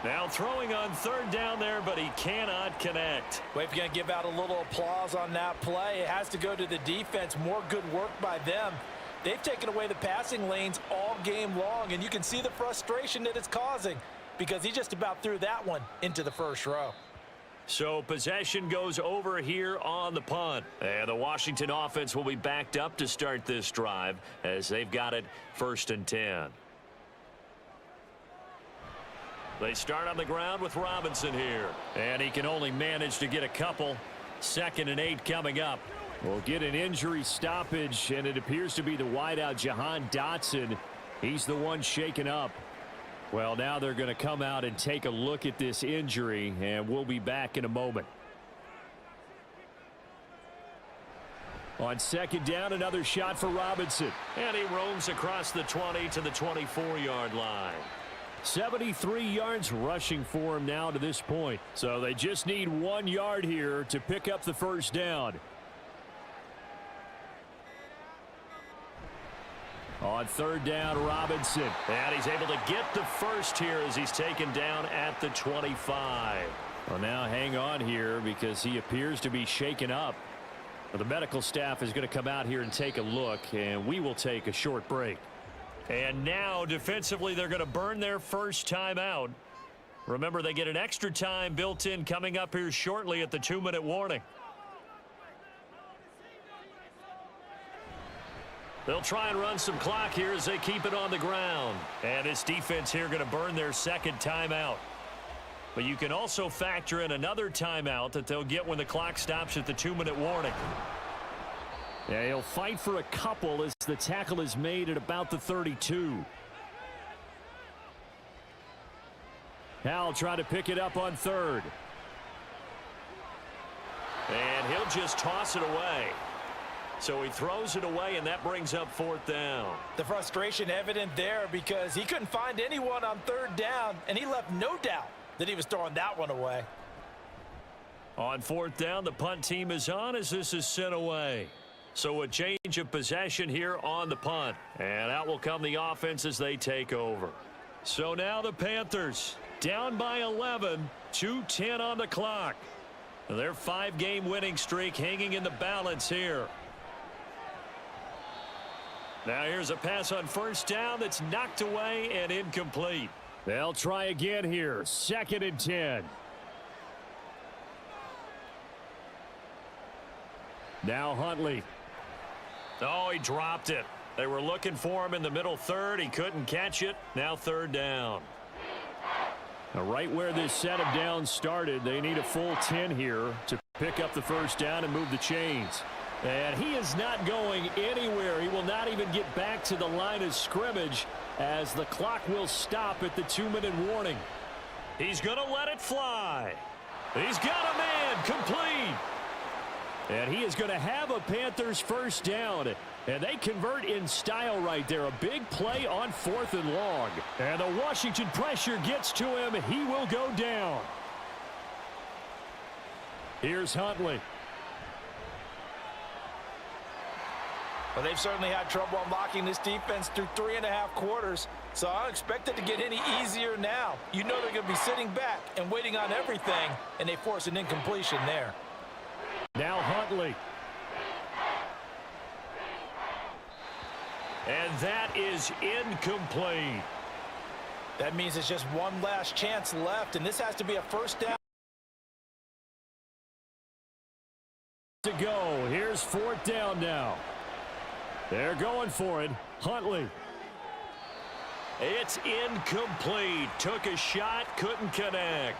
Now throwing on 3rd down there, but he cannot connect.
Well, if you're going to give out a little applause on that play, it has to go to the defense. More good work by them. They've taken away the passing lanes all game long, and you can see the frustration that it's causing because he just about threw that one into the first row.
So possession goes over here on the punt. And the Washington offense will be backed up to start this drive as they've got it 1st and 10. They start on the ground with Robinson here.
And he can only manage to get a couple. 2nd and 8 coming up. We'll get an injury stoppage, and it appears to be the wideout Jahan Dotson. He's the one shaken up. Well, now they're going to come out and take a look at this injury, and we'll be back in a moment. On 2nd down, another shot for Robinson.
And he roams across the 20 to the 24-yard line.
73 yards rushing for him now to this point. So they just need 1 yard here to pick up the 1st down. On third down, Robinson.
And he's able to get the first here as he's taken down at the 25.
Well, now hang on here because he appears to be shaken up. Well, the medical staff is going to come out here and take a look, and we will take a short break.
And now, defensively, they're going to burn their first timeout. Remember, they get an extra time built in coming up here shortly at the 2-minute warning. They'll try and run some clock here as they keep it on the ground. And this defense here going to burn their second timeout. But you can also factor in another timeout that they'll get when the clock stops at the 2-minute warning.
Yeah, he'll fight for a couple as the tackle is made at about the 32. Howell trying to pick it up on third.
And he'll just toss it away. So he throws it away, and that brings up fourth down.
The frustration evident there because he couldn't find anyone on third down, and he left no doubt that he was throwing that one away.
On fourth down, the punt team is on as this is sent away. So a change of possession here on the punt. And out will come the offense as they take over. So now the Panthers down by 11, 2:10 on the clock. Their 5-game winning streak hanging in the balance here. Now here's a pass on first down that's knocked away and incomplete.
They'll try again here. 2nd and 10. Now Huntley.
Oh, he dropped it. They were looking for him in the middle third. He couldn't catch it. Now third down.
Now right where this set of downs started, they need a full 10 here to pick up the first down and move the chains. And he is not going anywhere. He will not even get back to the line of scrimmage as the clock will stop at the 2-minute warning.
He's going to let it fly. He's got a man complete.
And he is going to have a Panthers first down. And they convert in style right there. A big play on 4th and long. And the Washington pressure gets to him. He will go down. Here's Huntley.
Well, they've certainly had trouble unlocking this defense through 3.5 quarters, so I don't expect it to get any easier now. You know they're going to be sitting back and waiting on everything, and they force an incompletion there.
Now Huntley.
And that is incomplete.
That means it's just one last chance left, and this has to be a first down.
To go. Here's 4th down now. They're going for it. Huntley.
It's incomplete. Took a shot, couldn't connect.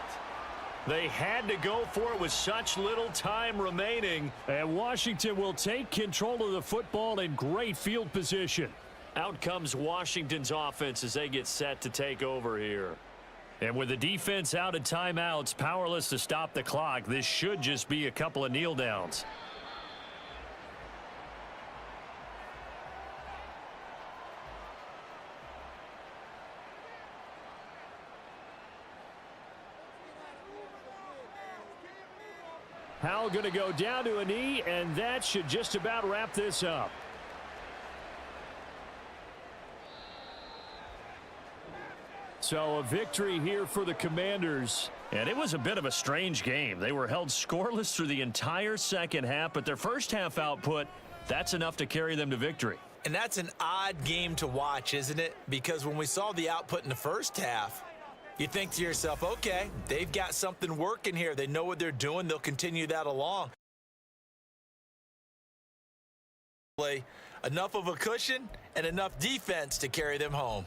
They had to go for it with such little time remaining.
And Washington will take control of the football in great field position.
Out comes Washington's offense as they get set to take over here. And with the defense out of timeouts, powerless to stop the clock, this should just be a couple of kneel downs.
Howell going to go down to a knee, and that should just about wrap this up. So a victory here for the Commanders.
And it was a bit of a strange game. They were held scoreless through the entire second half, but their first half output, that's enough to carry them to victory.
And that's an odd game to watch, isn't it? Because when we saw the output in the first half, you think to yourself, okay, they've got something working here. They know what they're doing. They'll continue that along. Enough of a cushion and enough defense to carry them home.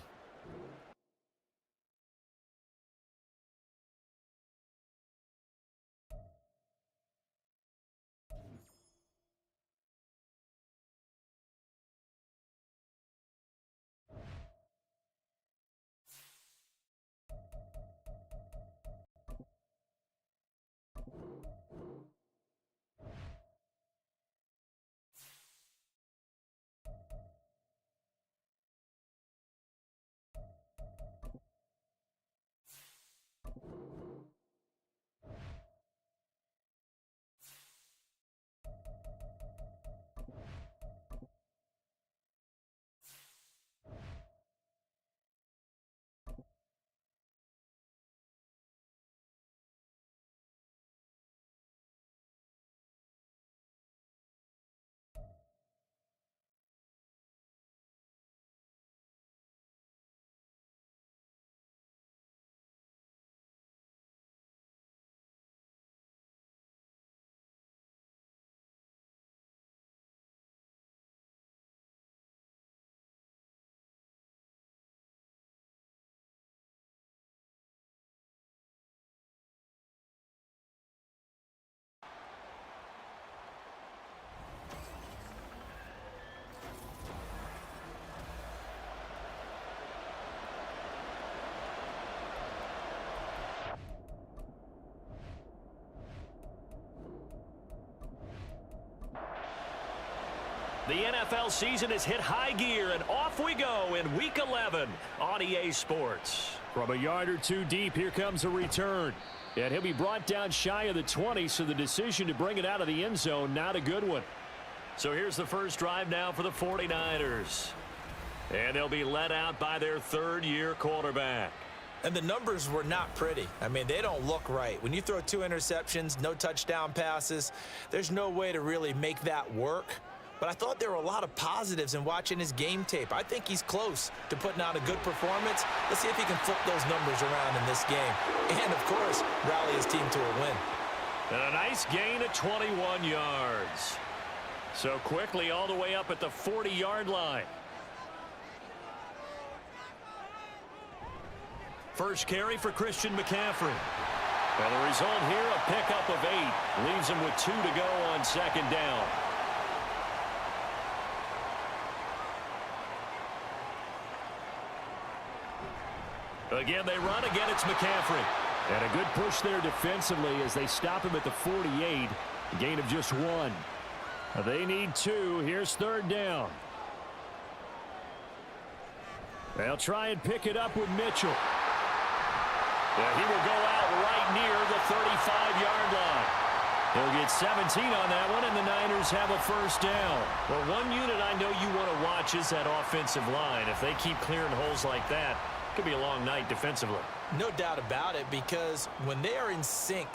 The NFL season has hit high gear, and off we go in Week 11 on EA Sports.
From a yard or two deep, here comes a return. And he'll be brought down shy of the 20, so the decision to bring it out of the end zone, not a good one.
So here's the first drive now for the 49ers. And they'll be led out by their third-year quarterback.
And the numbers were not pretty. I mean, they don't look right. When you throw 2 interceptions, no touchdown passes, there's no way to really make that work. But I thought there were a lot of positives in watching his game tape. I think he's close to putting out a good performance. Let's see if he can flip those numbers around in this game. And, of course, rally his team to a win.
And a nice gain of 21 yards. So quickly all the way up at the 40-yard line. First carry for Christian McCaffrey. And the result here, a pickup of 8. Leaves him with 2 to go on second down. Again, they run. Again, it's McCaffrey.
And a good push there defensively as they stop him at the 48. A gain of just 1. They need 2. Here's third down. They'll try and pick it up with Mitchell.
Yeah, he will go out right near the 35-yard line. He'll get 17 on that one, and the Niners have a first down. Well, one unit I know you want to watch is that offensive line. If they keep clearing holes like that, it could be a long night defensively.
No doubt about it, because when they are in sync,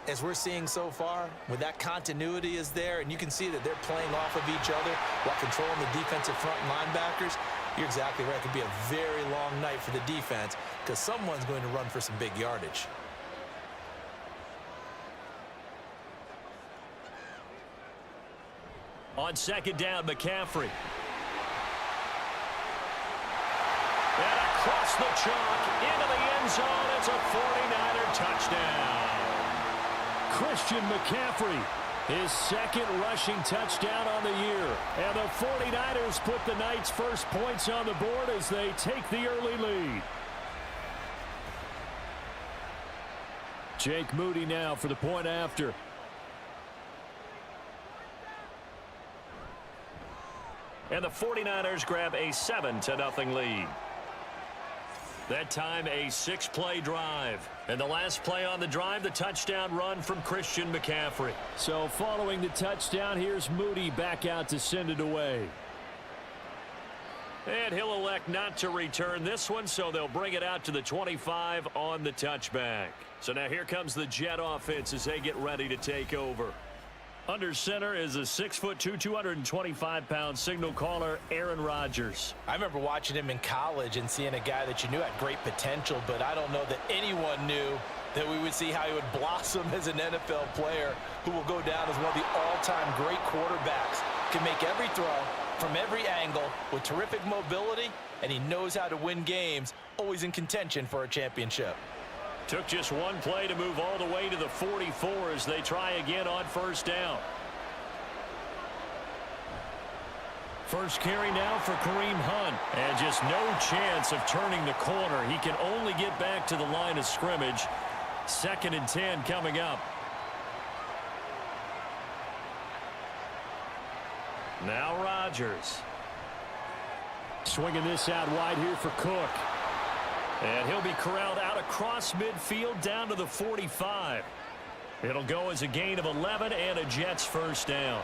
as we're seeing so far, when that continuity is there, and you can see that they're playing off of each other while controlling the defensive front linebackers, you're exactly right. It could be a very long night for the defense because someone's going to run for some big yardage.
On second down, McCaffrey. And across the chalk, into the end zone. It's a 49er touchdown.
Christian McCaffrey, his second rushing touchdown on the year. And the 49ers put the Knights' first points on the board as they take the early lead. Jake Moody now for the point after.
And the 49ers grab a 7-0 lead. That time a 6-play drive. And the last play on the drive, the touchdown run from Christian McCaffrey.
So following the touchdown, here's Moody back out to send it away.
And he'll elect not to return this one, so they'll bring it out to the 25 on the touchback. So now here comes the Jet offense as they get ready to take over. Under center is a 6'2", 225-pound signal caller, Aaron Rodgers.
I remember watching him in college and seeing a guy that you knew had great potential, but I don't know that anyone knew that we would see how he would blossom as an NFL player who will go down as one of the all-time great quarterbacks. Can make every throw from every angle with terrific mobility, and he knows how to win games, always in contention for a championship.
Took just one play to move all the way to the 44 as they try again on first down. First carry now for Kareem Hunt. And just no chance of turning the corner. He can only get back to the line of scrimmage. 2nd and 10 coming up. Now Rodgers.
Swinging this out wide here for Cook.
And he'll be corralled out across midfield down to the 45. It'll go as a gain of 11 and a Jets first down.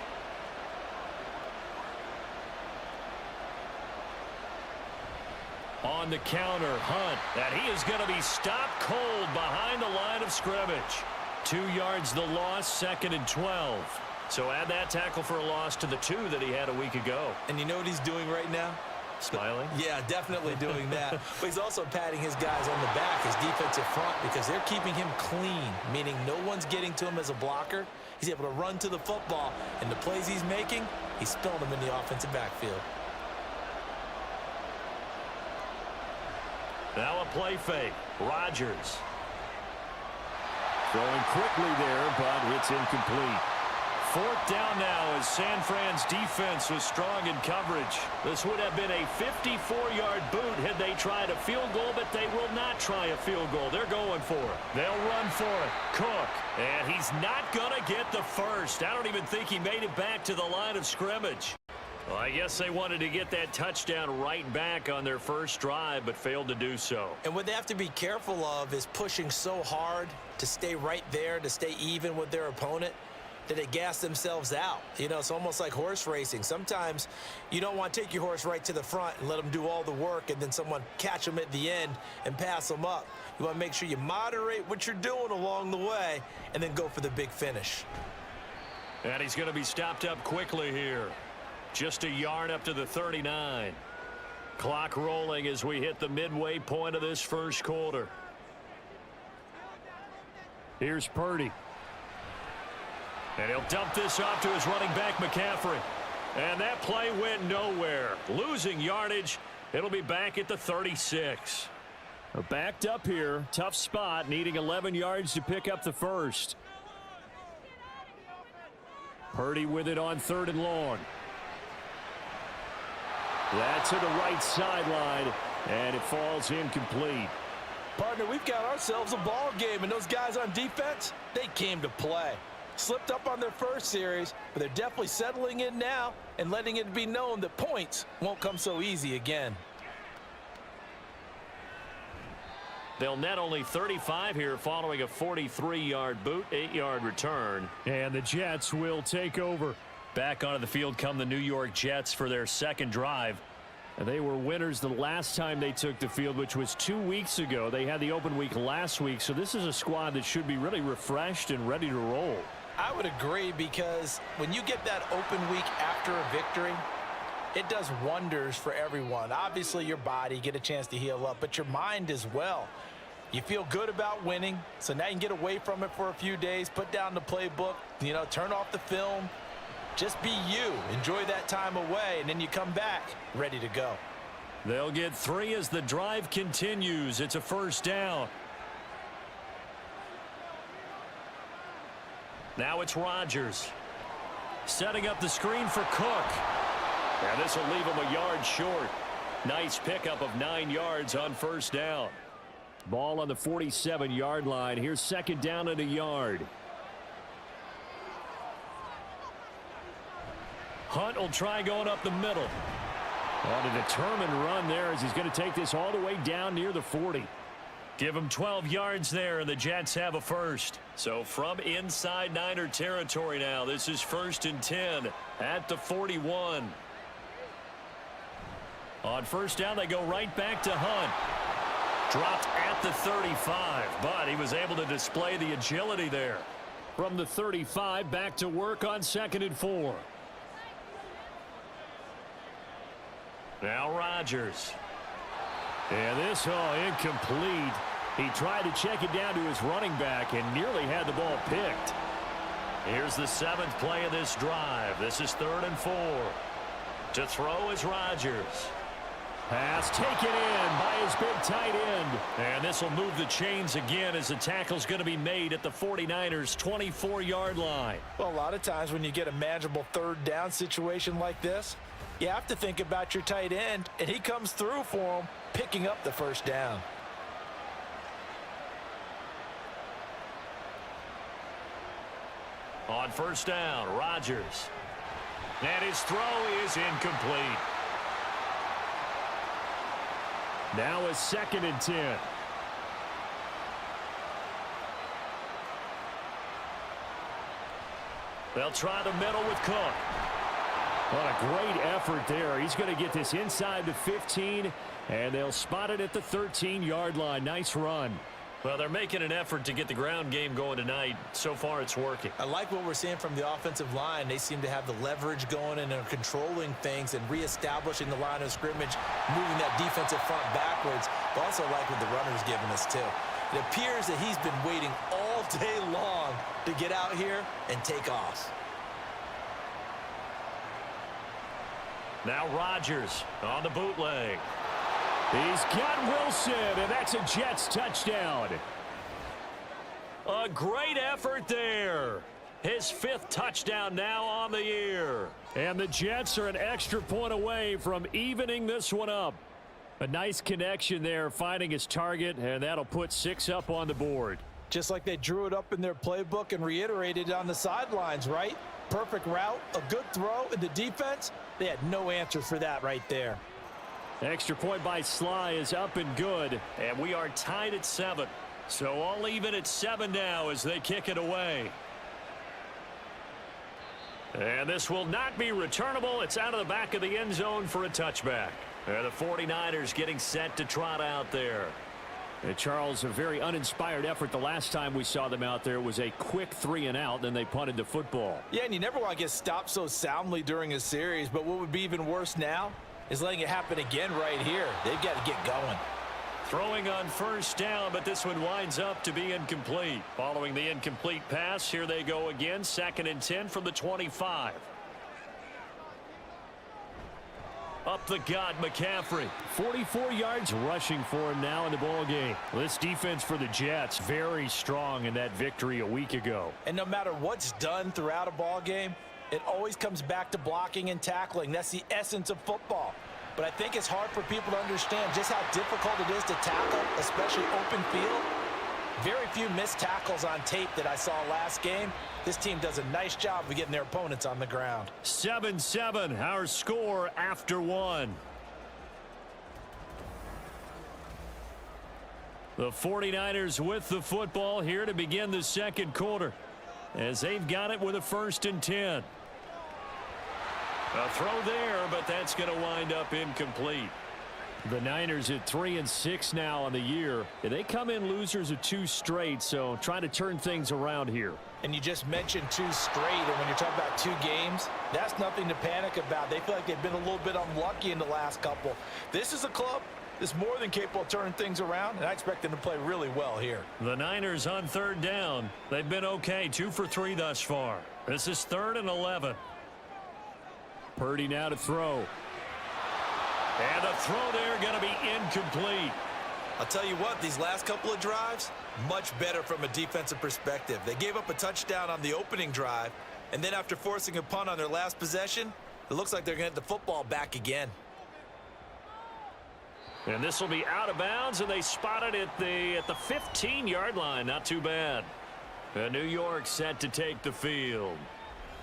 On the counter, Hunt. And he is going to be stopped cold behind the line of scrimmage. 2 yards the loss, 2nd and 12. So add that tackle for a loss to the 2 that he had a week ago.
And you know what he's doing right now?
Smiling?
Yeah, definitely doing that. But he's also patting his guys on the back, his defensive front, because they're keeping him clean, meaning no one's getting to him as a blocker. He's able to run to the football, and the plays he's making, he's spilling them in the offensive backfield.
Now a play fake. Rodgers.
Throwing quickly there, but it's incomplete.
4th down now as San Fran's defense was strong in coverage. This would have been a 54-yard boot had they tried a field goal, but they will not try a field goal. They're going for it. They'll run for it. Cook. And he's not going to get the first. I don't even think he made it back to the line of scrimmage. Well, I guess they wanted to get that touchdown right back on their first drive, but failed to do so.
And what they have to be careful of is pushing so hard to stay right there, to stay even with their opponent, that they gas themselves out. You know, it's almost like horse racing. Sometimes you don't want to take your horse right to the front and let them do all the work and then someone catch them at the end and pass them up. You want to make sure you moderate what you're doing along the way and then go for the big finish.
And he's going to be stopped up quickly here. Just a yard up to the 39. Clock rolling as we hit the midway point of this first quarter.
Here's Purdy.
And he'll dump this off to his running back, McCaffrey. And that play went nowhere. Losing yardage. It'll be back at the 36.
They're backed up here. Tough spot, needing 11 yards to pick up the first. Purdy with it on 3rd and long. That's to the right sideline, and it falls incomplete.
Partner, we've got ourselves a ball game, and those guys on defense, they came to play. Slipped up on their first series, but they're definitely settling in now and letting it be known that points won't come so easy again.
They'll net only 35 here following a 43-yard boot, 8-yard return.
And the Jets will take over.
Back onto the field come the New York Jets for their second drive.
And they were winners the last time they took the field, which was 2 weeks ago. They had the open week last week, so this is a squad that should be really refreshed and ready to roll.
I would agree, because when you get that open week after a victory, it does wonders for everyone. Obviously, your body, get a chance to heal up, but your mind as well. You feel good about winning, so now you can get away from it for a few days, put down the playbook, you know, turn off the film. Just be you. Enjoy that time away, and then you come back ready to go.
They'll get 3 as the drive continues. It's a first down. Now it's Rodgers. Setting up the screen for Cook. And this will leave him a yard short. Nice pickup of 9 yards on first down.
Ball on the 47-yard line. Here's second down and a yard.
Hunt will try going up the middle.
On a determined run there as he's going to take this all the way down near the 40.
Give him 12 yards there, and the Jets have a first. So from inside Niner territory now, this is 1st and 10 at the 41. On first down, they go right back to Hunt. Dropped at the 35, but he was able to display the agility there.
From the 35, back to work on 2nd and 4.
Now Rodgers.
And this, incomplete. He tried to check it down to his running back and nearly had the ball picked.
Here's the 7th play of this drive. This is 3rd and 4. To throw is Rodgers.
Pass taken in by his big tight end.
And this will move the chains again as the tackle's going to be made at the 49ers' 24-yard line.
Well, a lot of times when you get a manageable 3rd down situation like this, you have to think about your tight end, and he comes through for him, picking up the first down.
On first down, Rodgers. And his throw is incomplete.
Now a 2nd and 10.
They'll try the middle with Cook.
What a great effort there. He's going to get this inside the 15, and they'll spot it at the 13-yard line. Nice run.
Well, they're making an effort to get the ground game going tonight. So far, it's working.
I like what we're seeing from the offensive line. They seem to have the leverage going and are controlling things and reestablishing the line of scrimmage, moving that defensive front backwards. But also like what the runner's giving us, too. It appears that he's been waiting all day long to get out here and take off.
Now Rodgers on the bootleg.
He's got Wilson, and that's a Jets touchdown.
A great effort there. His 5th touchdown now on the year.
And the Jets are an extra point away from evening this one up. A nice connection there, finding his target, and that'll put 6 up on the board.
Just like they drew it up in their playbook and reiterated it on the sidelines, right? Perfect route, a good throw, and the defense They had no answer for that right there.
Extra point by Sly is up and good.
And we are tied at 7. So all even at 7 now as they kick it away. And this will not be returnable. It's out of the back of the end zone for a touchback. And the 49ers getting set to trot out there.
And Charles, a very uninspired effort. The last time we saw them out there was a quick 3-and-out, then they punted the football.
Yeah, and you never want to get stopped so soundly during a series, but what would be even worse now is letting it happen again right here. They've got to get going.
Throwing on first down, but this one winds up to be incomplete. Following the incomplete pass, here they go again. 2nd and 10 from the 25. Up the gut, McCaffrey.
44 yards rushing for him now in the ball game. This defense for the Jets, very strong in that victory a week ago.
And no matter what's done throughout a ball game, it always comes back to blocking and tackling. That's the essence of football. But I think it's hard for people to understand just how difficult it is to tackle, especially open field. Very few missed tackles on tape that I saw last game. This team does a nice job of getting their opponents on the ground.
7-7, our score after 1. The 49ers with the football here to begin the second quarter, as they've got it with a 1st and 10. A throw there, but that's going to wind up incomplete.
The Niners at 3-6 now on the year. They come in losers of 2 straight, so trying to turn things around here.
And you just mentioned 2 straight, and when you're talking about 2 games, that's nothing to panic about. They feel like they've been a little bit unlucky in the last couple. This is a club that's more than capable of turning things around, and I expect them to play really well here.
The Niners on 3rd down. They've been okay, 2 for 3 thus far. This is 3rd and 11.
Purdy now to throw.
And the throw there going to be incomplete.
I'll tell you what, these last couple of drives, much better from a defensive perspective. They gave up a touchdown on the opening drive, and then after forcing a punt on their last possession, it looks like they're going to get the football back again.
And this will be out of bounds, and they spot it at the 15-yard line. Not too bad. And New York set to take the field.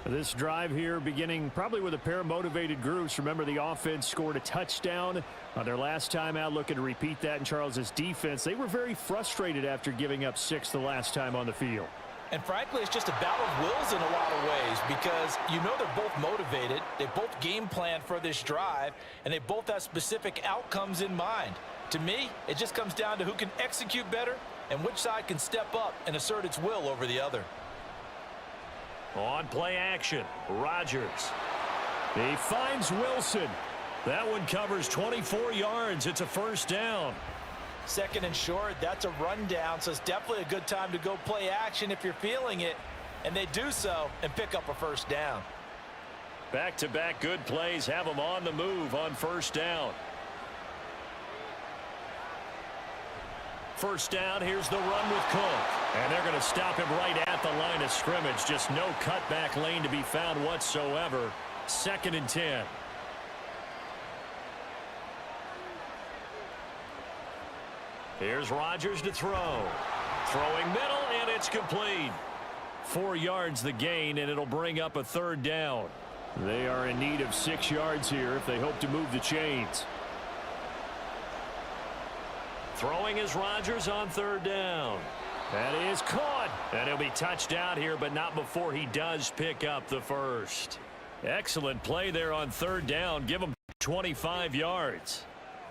This drive here beginning probably with a pair of motivated groups. Remember, the offense scored a touchdown on their last time out, looking to repeat that in Charles's defense. They were very frustrated after giving up 6 the last time on the field.
And frankly, it's just a battle of wills in a lot of ways, because you know they're both motivated, they both game plan for this drive, and they both have specific outcomes in mind. To me, it just comes down to who can execute better and which side can step up and assert its will over the other.
On play action, Rodgers.
He finds Wilson.
That one covers 24 yards. It's a 1st down.
2nd and short, that's a rundown, so it's definitely a good time to go play action if you're feeling it. And they do so and pick up a 1st down.
Back-to-back good plays have them on the move on 1st down. 1st down, here's the run with Cook. And they're going to stop him right at the line of scrimmage. Just no cutback lane to be found whatsoever. 2nd and 10. Here's Rodgers to throw. Throwing middle, and it's complete. 4 yards the gain, and it'll bring up a 3rd down.
They are in need of 6 yards here if they hope to move the chains.
Throwing is Rodgers on 3rd down. That is caught. And he'll be touched out here, but not before he does pick up the 1st. Excellent play there on 3rd down. Give him 25 yards.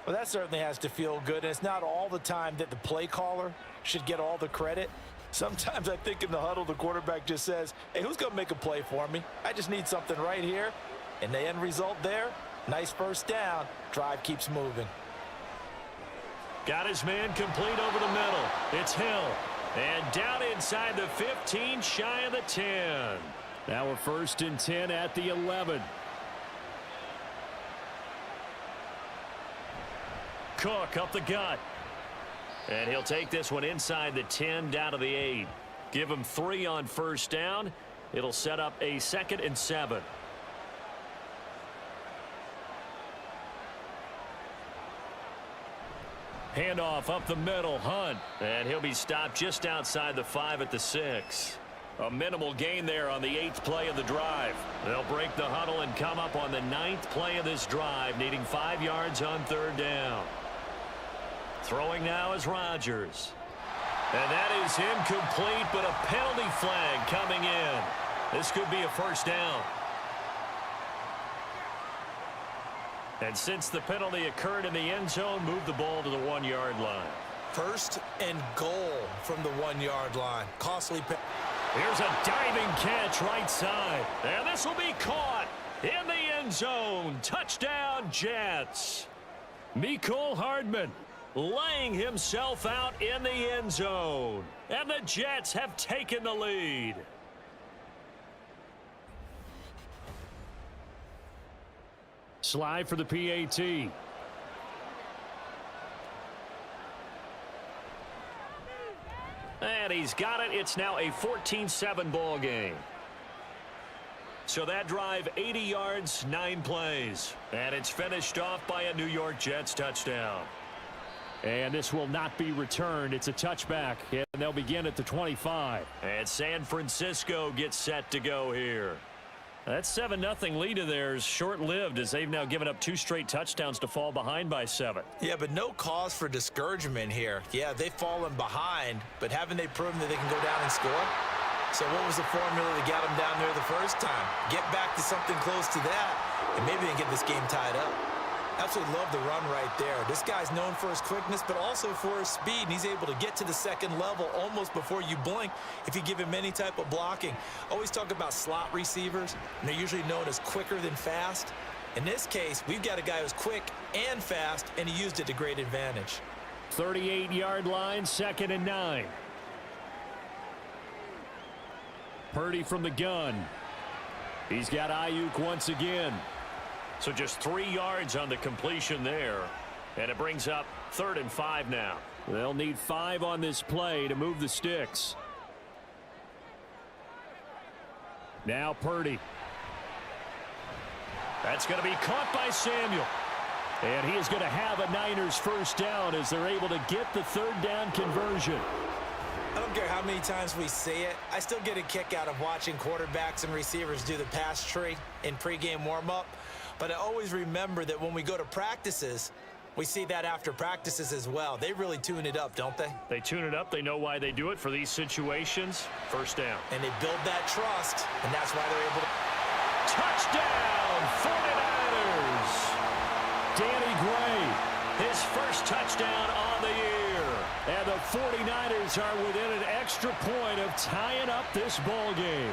Well, that certainly has to feel good, and it's not all the time that the play caller should get all the credit. Sometimes I think in the huddle, the quarterback just says, hey, who's going to make a play for me? I just need something right here. And the end result there, nice 1st down. Drive keeps moving.
Got his man complete over the middle. It's Hill. And down inside the 15, shy of the 10.
Now a 1st and 10 at the 11.
Cook up the gut. And he'll take this one inside the 10, down to the 8. Give him 3 on 1st down. It'll set up a 2nd and 7. Handoff up the middle, Hunt. And he'll be stopped just outside the 5 at the 6. A minimal gain there on the 8th play of the drive. They'll break the huddle and come up on the 9th play of this drive, needing 5 yards on 3rd down. Throwing now is Rodgers. And that is incomplete, but a penalty flag coming in. This could be a first down. And since the penalty occurred in the end zone, move the ball to the 1-yard line.
1st and goal from the 1-yard line. Costly.
Here's a diving catch right side. And this will be caught in the end zone. Touchdown, Jets. Mecole Hardman laying himself out in the end zone. And the Jets have taken the lead.
Slide for the PAT.
And he's got it. It's now a 14-7 ball game. So that drive, 80 yards, 9 plays. And it's finished off by a New York Jets touchdown.
And this will not be returned. It's a touchback, and they'll begin at the 25.
And San Francisco gets set to go here. That 7-0 lead of theirs short-lived as they've now given up 2 straight touchdowns to fall behind by 7.
Yeah, but no cause for discouragement here. Yeah, they've fallen behind, but haven't they proven that they can go down and score? So what was the formula that got them down there the first time? Get back to something close to that, and maybe they can get this game tied up. Absolutely love the run right there. This guy's known for his quickness, but also for his speed. And he's able to get to the second level almost before you blink if you give him any type of blocking. Always talk about slot receivers, and they're usually known as quicker than fast. In this case, we've got a guy who's quick and fast, and he used it to great advantage.
38-yard line, 2nd and 9. Purdy from the gun. He's got Ayuk once again.
So just 3 yards on the completion there. And it brings up 3rd and 5 now.
They'll need 5 on this play to move the sticks. Now Purdy.
That's going to be caught by Samuel.
And he is going to have a Niners first down as they're able to get the 3rd down conversion.
I don't care how many times we say it. I still get a kick out of watching quarterbacks and receivers do the pass tree in pregame warm-up. But I always remember that when we go to practices, we see that after practices as well. They really tune it up, don't they?
They tune it up. They know why they do it for these situations. First down.
And they build that trust, and that's why they're able to.
Touchdown, 49ers.
Danny Gray,
His first touchdown on the year.
and the 49ers are within an extra point of tying up this ball game.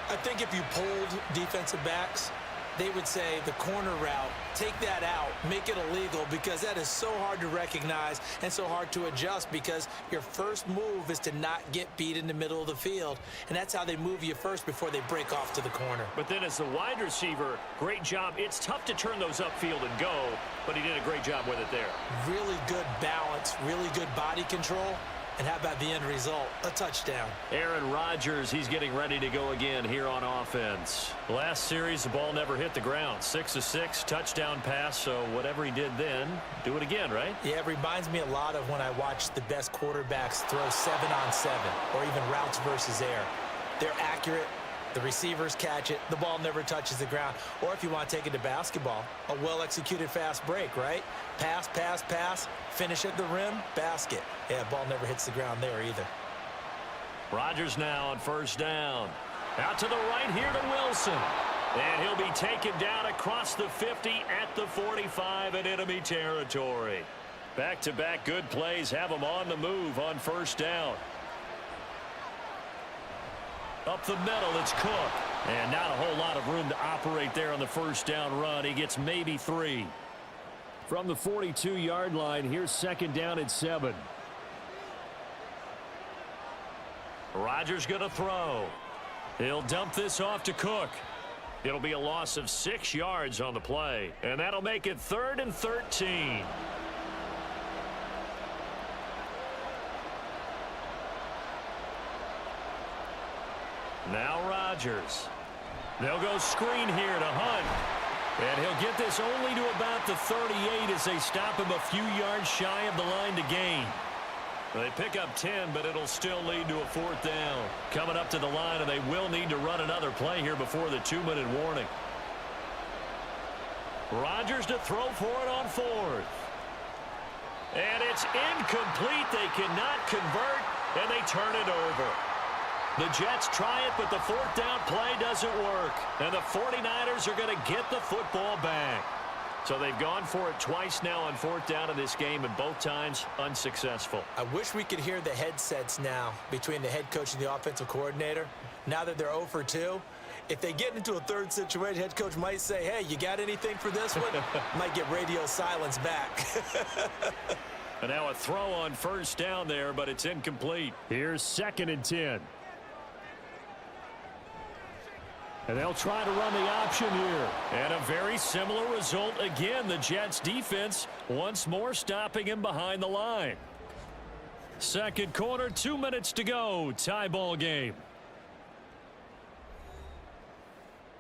I think if you polled defensive backs, they would say the corner route, take that out, make it illegal, because that is so hard to recognize and so hard to adjust, because your first move is to not get beat in the middle of the field, and that's how they move you first before they break off to the corner.
But then as the wide receiver, great job. It's tough to turn those upfield and go, but he did a great job with it there.
Really good balance, really good body control. And how about the end result? A touchdown.
Aaron Rodgers, he's getting ready to go again here on offense. Last series, the ball never hit the ground. 6 of 6, touchdown pass, so whatever he did then, do it again, right?
Yeah, it reminds me a lot of when I watch the best quarterbacks throw 7-on-7 or even routes versus air. They're accurate. The receivers catch it. The ball never touches the ground. Or if you want to take it to basketball, a well-executed fast break, right? Pass, pass, pass, finish at the rim, basket. Yeah, ball never hits the ground there either.
Rodgers now on first down. Out to the right here to Wilson. And he'll be taken down across the 50 at the 45 in enemy territory. Back-to-back good plays have him on the move on first down. Up the middle, it's Cook. And not a whole lot of room to operate there on the first down run. He gets maybe 3.
From the 42-yard line, here's second down and 7.
Rodgers going to throw. He'll dump this off to Cook. It'll be a loss of 6 yards on the play. And that'll make it 3rd and 13. Now Rodgers. They'll go screen here to Hunt. And he'll get this only to about the 38 as they stop him a few yards shy of the line to gain. They pick up 10, but it'll still lead to a 4th down. Coming up to the line, and they will need to run another play here before the 2-minute warning. Rodgers to throw for it on 4th. And it's incomplete. They cannot convert, and they turn it over. The Jets try it, but the 4th down play doesn't work. And the 49ers are going to get the football back. So they've gone for it twice now on 4th down in this game, and both times unsuccessful.
I wish we could hear the headsets now between the head coach and the offensive coordinator. Now that they're 0 for 2, if they get into a third situation, head coach might say, hey, you got anything for this one? Might get radio silence back.
And now a throw on 1st down there, but it's incomplete.
Here's 2nd and 10. And they'll try to run the option here.
And a very similar result again. The Jets defense once more stopping him behind the line. 2nd quarter, 2 minutes to go. Tie ball game.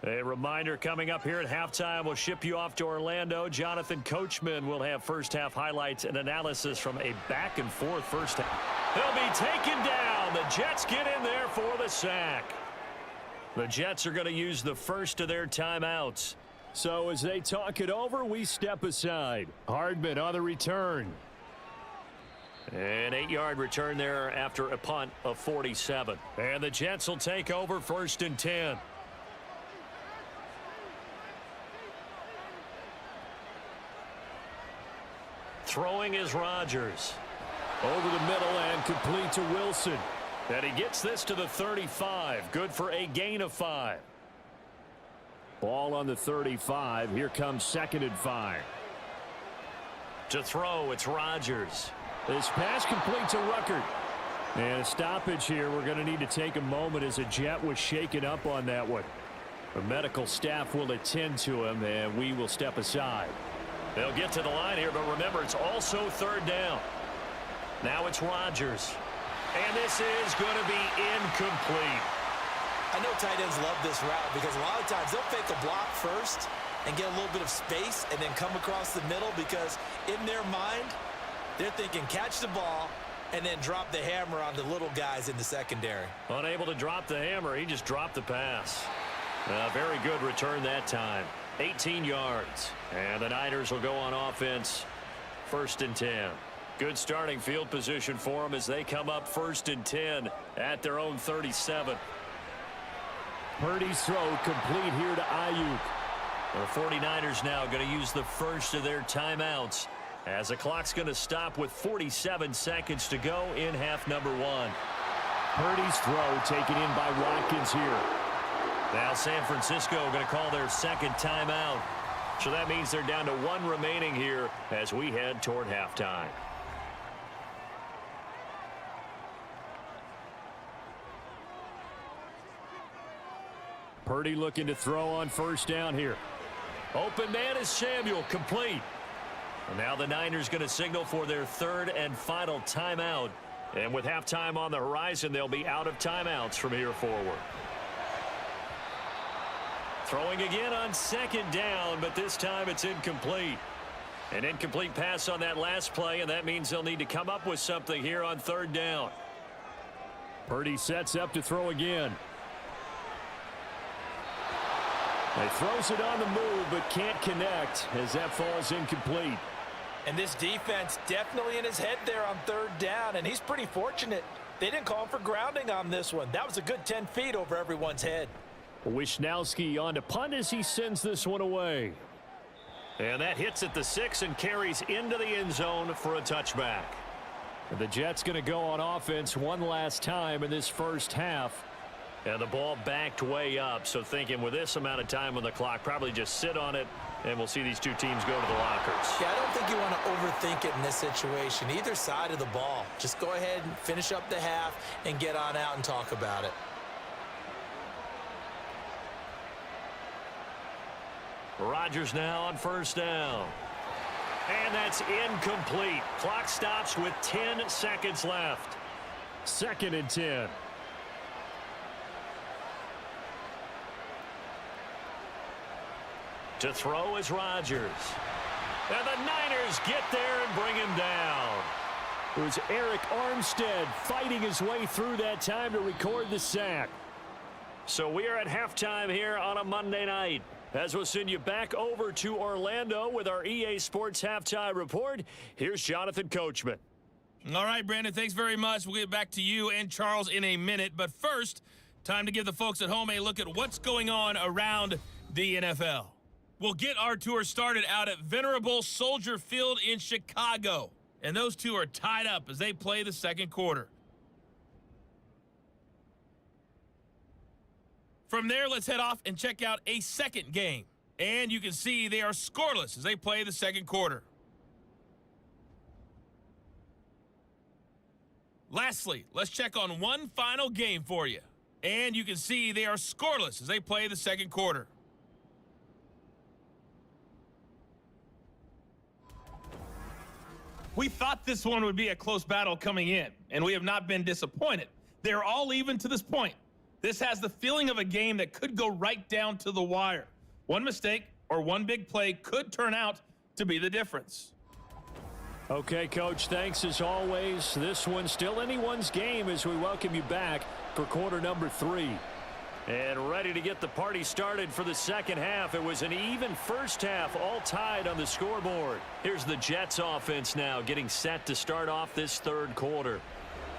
A reminder coming up here at halftime. We'll ship you off to Orlando. Jonathan Coachman will have first half highlights and analysis from a back and forth first half. They'll be taken down. The Jets get in there for the sack. The Jets are going to use the first of their timeouts.
So as they talk it over, we step aside. Hardman on the return.
An 8-yard return there after a punt of 47. And the Jets will take over 1st and 10. Throwing is Rodgers.
Over the middle and complete to Wilson.
And he gets this to the 35. Good for a gain of 5.
Ball on the 35. Here comes 2nd and 5.
To throw, it's Rodgers.
This pass complete to Ruckert. And a stoppage here. We're going to need to take a moment as a Jet was shaken up on that one. The medical staff will attend to him, and we will step aside.
They'll get to the line here, but remember, it's also 3rd down. Now it's Rodgers. And this is going to be incomplete.
I know tight ends love this route because a lot of times they'll fake a block first and get a little bit of space and then come across the middle because in their mind, they're thinking catch the ball and then drop the hammer on the little guys in the secondary.
Unable to drop the hammer, he just dropped the pass. Very good return that time. 18 yards. And the Niners will go on offense. 1st and 10. Good starting field position for them as they come up 1st and 10 at their own 37.
Purdy's throw complete here to Ayuk.
The 49ers now going to use the first of their timeouts as the clock's going to stop with 47 seconds to go in half number 1.
Purdy's throw taken in by Watkins here.
Now San Francisco going to call their 2nd timeout. So that means they're down to 1 remaining here as we head toward halftime.
Purdy looking to throw on 1st down here.
Open man is Samuel, complete. And now the Niners going to signal for their 3rd and final timeout. And with halftime on the horizon, they'll be out of timeouts from here forward. Throwing again on 2nd down, but this time it's incomplete. An incomplete pass on that last play, and that means they'll need to come up with something here on 3rd down.
Purdy sets up to throw again. He throws it on the move, but can't connect as that falls incomplete.
And this defense definitely in his head there on 3rd down, and he's pretty fortunate. They didn't call him for grounding on this one. That was a good 10 feet over everyone's head.
Wishnowski on to punt as he sends this one away.
And that hits at the 6 and carries into the end zone for a touchback.
The Jets going to go on offense one last time in this first half.
And the ball backed way up, so thinking with this amount of time on the clock, probably just sit on it, and we'll see these two teams go to the lockers.
Yeah, I don't think you want to overthink it in this situation, either side of the ball. Just go ahead and finish up the half and get on out and talk about it.
Rodgers now on 1st down. And that's incomplete. Clock stops with 10 seconds left.
2nd and 10.
To throw is Rodgers. And the Niners get there and bring him down.
It was Eric Armstead fighting his way through that time to record the sack.
So we are at halftime here on a Monday night. As we'll send you back over to Orlando with our EA Sports Halftime Report, here's Jonathan Coachman.
All right, Brandon, thanks very much. We'll get back to you and Charles in a minute. But first, time to give the folks at home a look at what's going on around the NFL. We'll get our tour started out at Venerable Soldier Field in Chicago. And those two are tied up as they play the second quarter. From there, let's head off and check out a second game. And you can see they are scoreless as they play the second quarter. Lastly, let's check on one final game for you. And you can see they are scoreless as they play the second quarter. We thought this one would be a close battle coming in, and we have not been disappointed. They're all even to this point. This has the feeling of a game that could go right down to the wire. One mistake or one big play could turn out to be the difference.
Okay, Coach, thanks as always. This one's still anyone's game as we welcome you back for quarter number 3.
And ready to get the party started for the second half. It was an even first half, all tied on the scoreboard. Here's the Jets offense now getting set to start off this third quarter.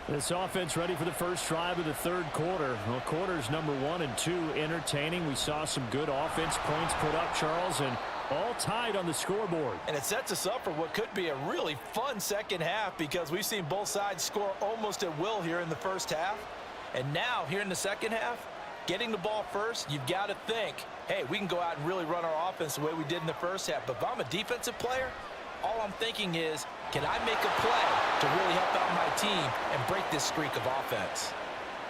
This offense ready for the first drive of the third quarter. Well, quarters number 1 and 2 entertaining. We saw some good offense points put up, Charles, and all tied on the scoreboard.
And it sets us up for what could be a really fun second half because we've seen both sides score almost at will here in the first half. And now, here in the second half, getting the ball first, you've got to think, hey, we can go out and really run our offense the way we did in the first half. But if I'm a defensive player, all I'm thinking is, can I make a play to really help out my team and break this streak of offense?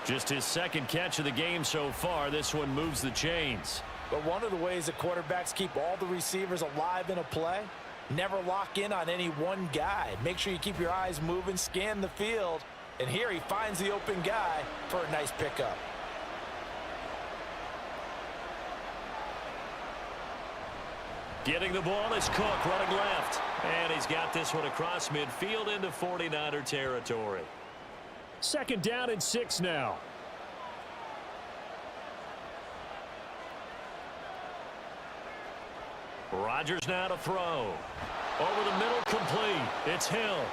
Just his second catch of the game so far. This one moves the chains.
But one of the ways that quarterbacks keep all the receivers alive in a play, never lock in on any one guy. Make sure you keep your eyes moving, scan the field, and here he finds the open guy for a nice pickup.
Getting the ball is Cook running left. And he's got this one across midfield into 49er territory.
Second down and 6 now.
Rodgers now to throw. Over the middle, complete. It's Hill.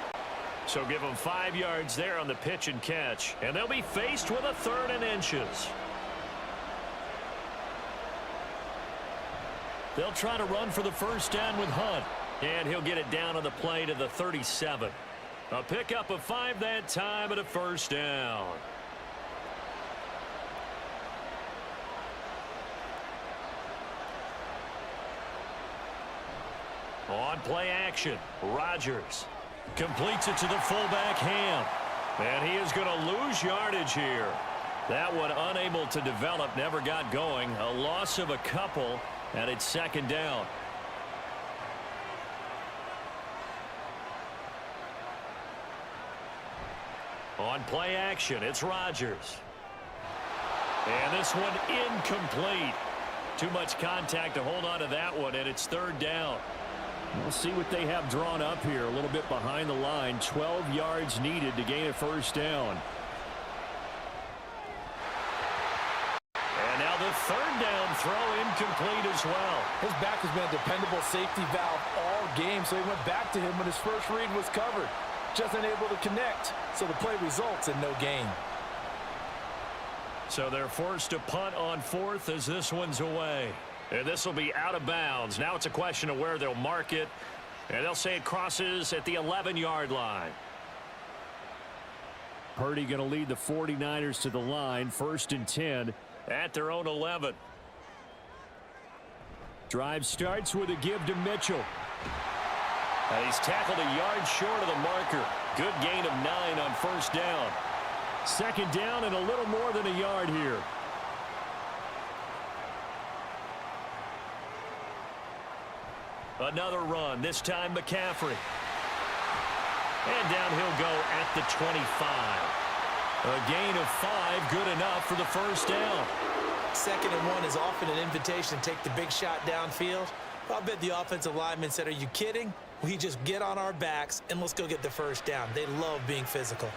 So give them 5 yards there on the pitch and catch. And they'll be faced with a 3rd and inches. They'll try to run for the first down with Hunt. And he'll get it down on the play to the 37. A pickup of 5 that time and a first down. On play action, Rodgers completes it to the fullback Ham. And he is going to lose yardage here. That one unable to develop, never got going. A loss of a couple, and it's second down. On play action, it's Rodgers. And this one incomplete. Too much contact to hold on to that one, and it's 3rd down.
We'll see what they have drawn up here. A little bit behind the line. 12 yards needed to gain a first down.
And now the 3rd down throw incomplete as well.
His back has been a dependable safety valve all game, so he went back to him when his first read was covered. Just unable to connect, so the play results in no gain.
So they're forced to punt on 4th as this one's away. And this will be out of bounds. Now it's a question of where they'll mark it. And they'll say it crosses at the 11-yard line.
Purdy going to lead the 49ers to the line. 1st and 10.
At their own 11.
Drive starts with a give to Mitchell.
And he's tackled a yard short of the marker. Good gain of 9 on first down.
Second down and a little more than a yard here.
Another run, this time McCaffrey. And down he'll go at the 25. A gain of 5, good enough for the first down.
2nd and 1 is often an invitation to take the big shot downfield. I'll bet the offensive lineman said, are you kidding? We just get on our backs and let's go get the first down. They love being physical.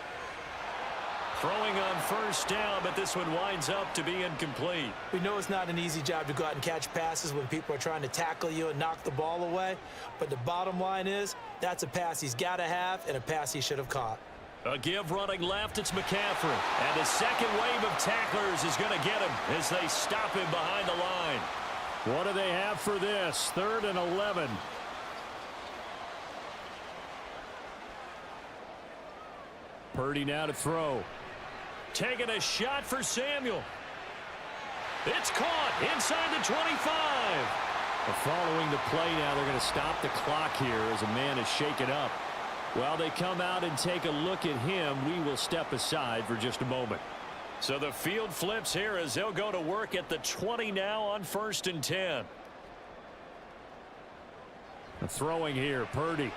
Throwing on first down, but this one winds up to be incomplete.
We know it's not an easy job to go out and catch passes when people are trying to tackle you and knock the ball away. But the bottom line is, that's a pass he's got to have and a pass he should have caught.
A give running left, it's McCaffrey. And the second wave of tacklers is going to get him as they stop him behind the line. What do they have for this? 3rd and 11. Purdy now to throw. Taking a shot for Samuel. It's caught inside the 25. Following the play now, they're going to stop the clock here as a man is shaken up. While they come out and take a look at him, we will step aside for just a moment. So the field flips here as they'll go to work at the 20 now on 1st and 10. Throwing here, Purdy.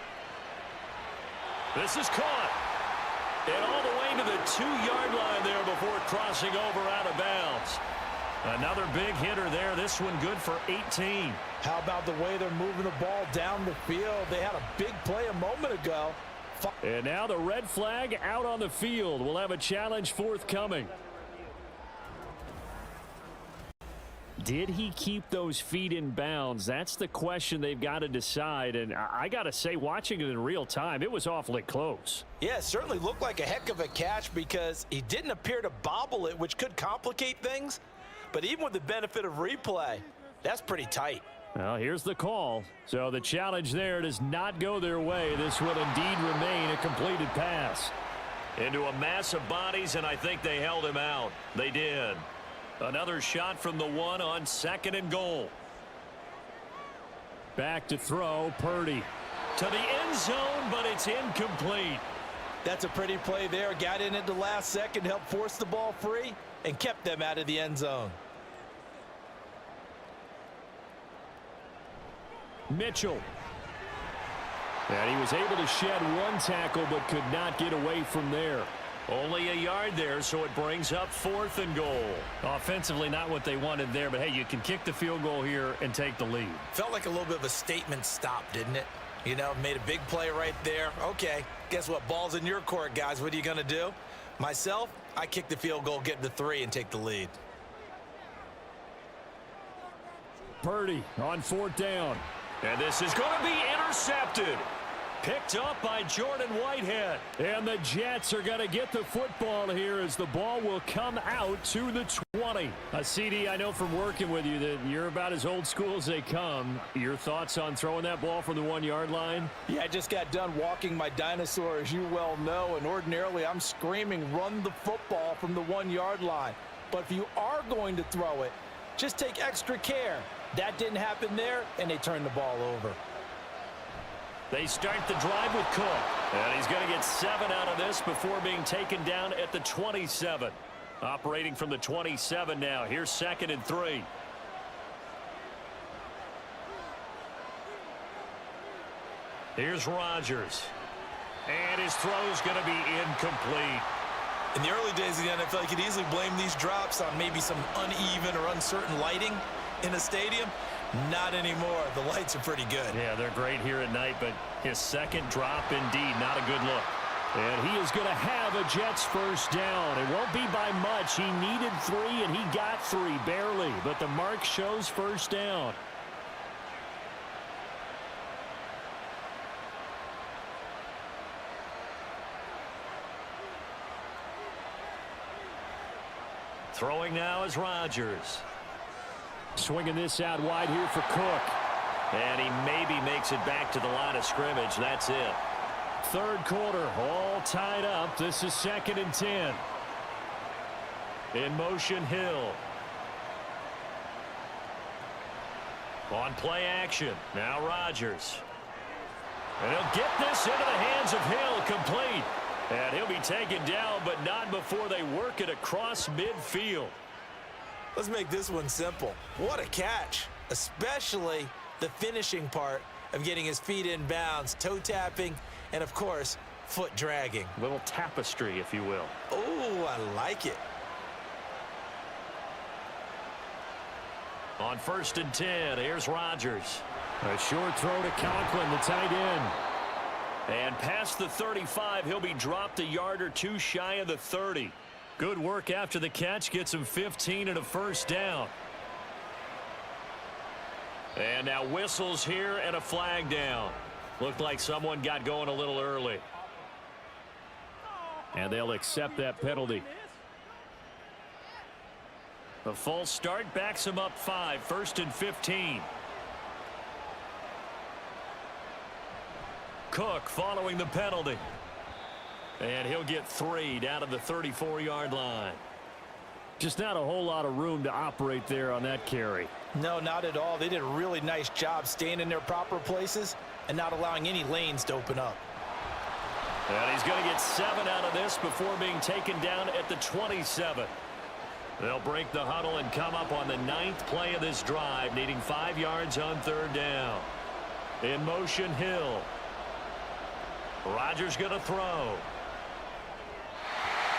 This is caught. And all the way to the 2-yard line there before crossing over out of bounds. Another big hitter there. This one good for 18.
How about the way they're moving the ball down the field? They had a big play a moment ago.
And now the red flag out on the field. We'll have a challenge forthcoming. Did he keep those feet in bounds? That's the question they've got to decide. And I got to say, watching it in real time, it was awfully close.
Yeah, it certainly looked like a heck of a catch because he didn't appear to bobble it, which could complicate things. But even with the benefit of replay, that's pretty tight.
Well, here's the call. So the challenge there does not go their way. This will indeed remain a completed pass. Into a mass of bodies, and I think they held him out. They did. Another shot from the 1 on 2nd and goal. Back to throw, Purdy. To the end zone, but it's incomplete.
That's a pretty play there. Got in at the last second, helped force the ball free, and kept them out of the end zone.
Mitchell. And he was able to shed 1 tackle, but could not get away from there. Only a yard there, so it brings up 4th and goal. Offensively, not what they wanted there, but hey, you can kick the field goal here and take the lead.
Felt like a little bit of a statement stop, didn't it? You know, made a big play right there. Okay, guess what? Ball's in your court, guys. What are you going to do? Myself, I kick the field goal, get the 3, and take the lead.
Purdy on 4th down. And this is going to be intercepted. Picked up by Jordan Whitehead. And the Jets are going to get the football here as the ball will come out to the 20. CD, I know from working with you that you're about as old school as they come. Your thoughts on throwing that ball from the 1-yard line?
Yeah, I just got done walking my dinosaur, as you well know, and ordinarily I'm screaming, run the football from the 1-yard line. But if you are going to throw it, just take extra care. That didn't happen there, and they turned the ball over.
They start the drive with Cook. And he's going to get 7 out of this before being taken down at the 27. Operating from the 27 now. Here's 2nd and 3. Here's Rodgers. And his throw's going to be incomplete.
In the early days of the NFL, you could easily blame these drops on maybe some uneven or uncertain lighting in a stadium. Not anymore. The lights are pretty good.
Yeah, they're great here at night, but his 2nd drop indeed, not a good look. And he is going to have a Jets first down. It won't be by much. He needed 3, and he got 3, barely. But the mark shows first down. Throwing now is Rodgers. Swinging this out wide here for Cook. And he maybe makes it back to the line of scrimmage. That's it. 3rd quarter, all tied up. This is 2nd and 10. In motion, Hill. On play action. Now Rodgers. And he'll get this into the hands of Hill, complete. And he'll be taken down, but not before they work it across midfield.
Let's make this one simple. What a catch, especially the finishing part of getting his feet in bounds, toe tapping, and of course, foot dragging.
Little tapestry, if you will.
Oh, I like it.
On 1st and 10, here's Rodgers. A short throw to Conklin, the tight end.
And past the 35, he'll be dropped a yard or two shy of the 30. Good work after the catch. Gets him 15 and a first down. And now whistles here and a flag down. Looked like someone got going a little early.
And they'll accept that penalty.
The false start backs him up 5. 1st and 15. Cook following the penalty. And he'll get 3 down to the 34-yard line.
Just not a whole lot of room to operate there on that carry.
No, not at all. They did a really nice job staying in their proper places and not allowing any lanes to open up.
And he's going to get 7 out of this before being taken down at the 27. They'll break the huddle and come up on the 9th play of this drive, needing 5 yards on 3rd down. In motion, Hill. Rodgers going to throw.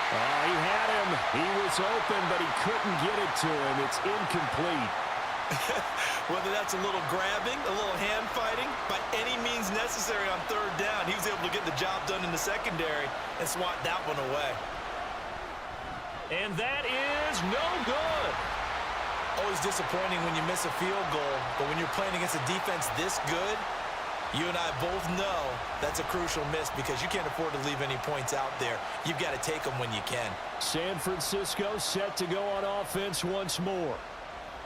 Oh, he had him. He was open, but he couldn't get it to him. It's incomplete.
Whether that's a little grabbing, a little hand fighting, by any means necessary on 3rd down, he was able to get the job done in the secondary and swat that one away.
And that is no good.
Always disappointing when you miss a field goal, but when you're playing against a defense this good, you and I both know that's a crucial miss because you can't afford to leave any points out there. You've got to take them when you can.
San Francisco set to go on offense once more.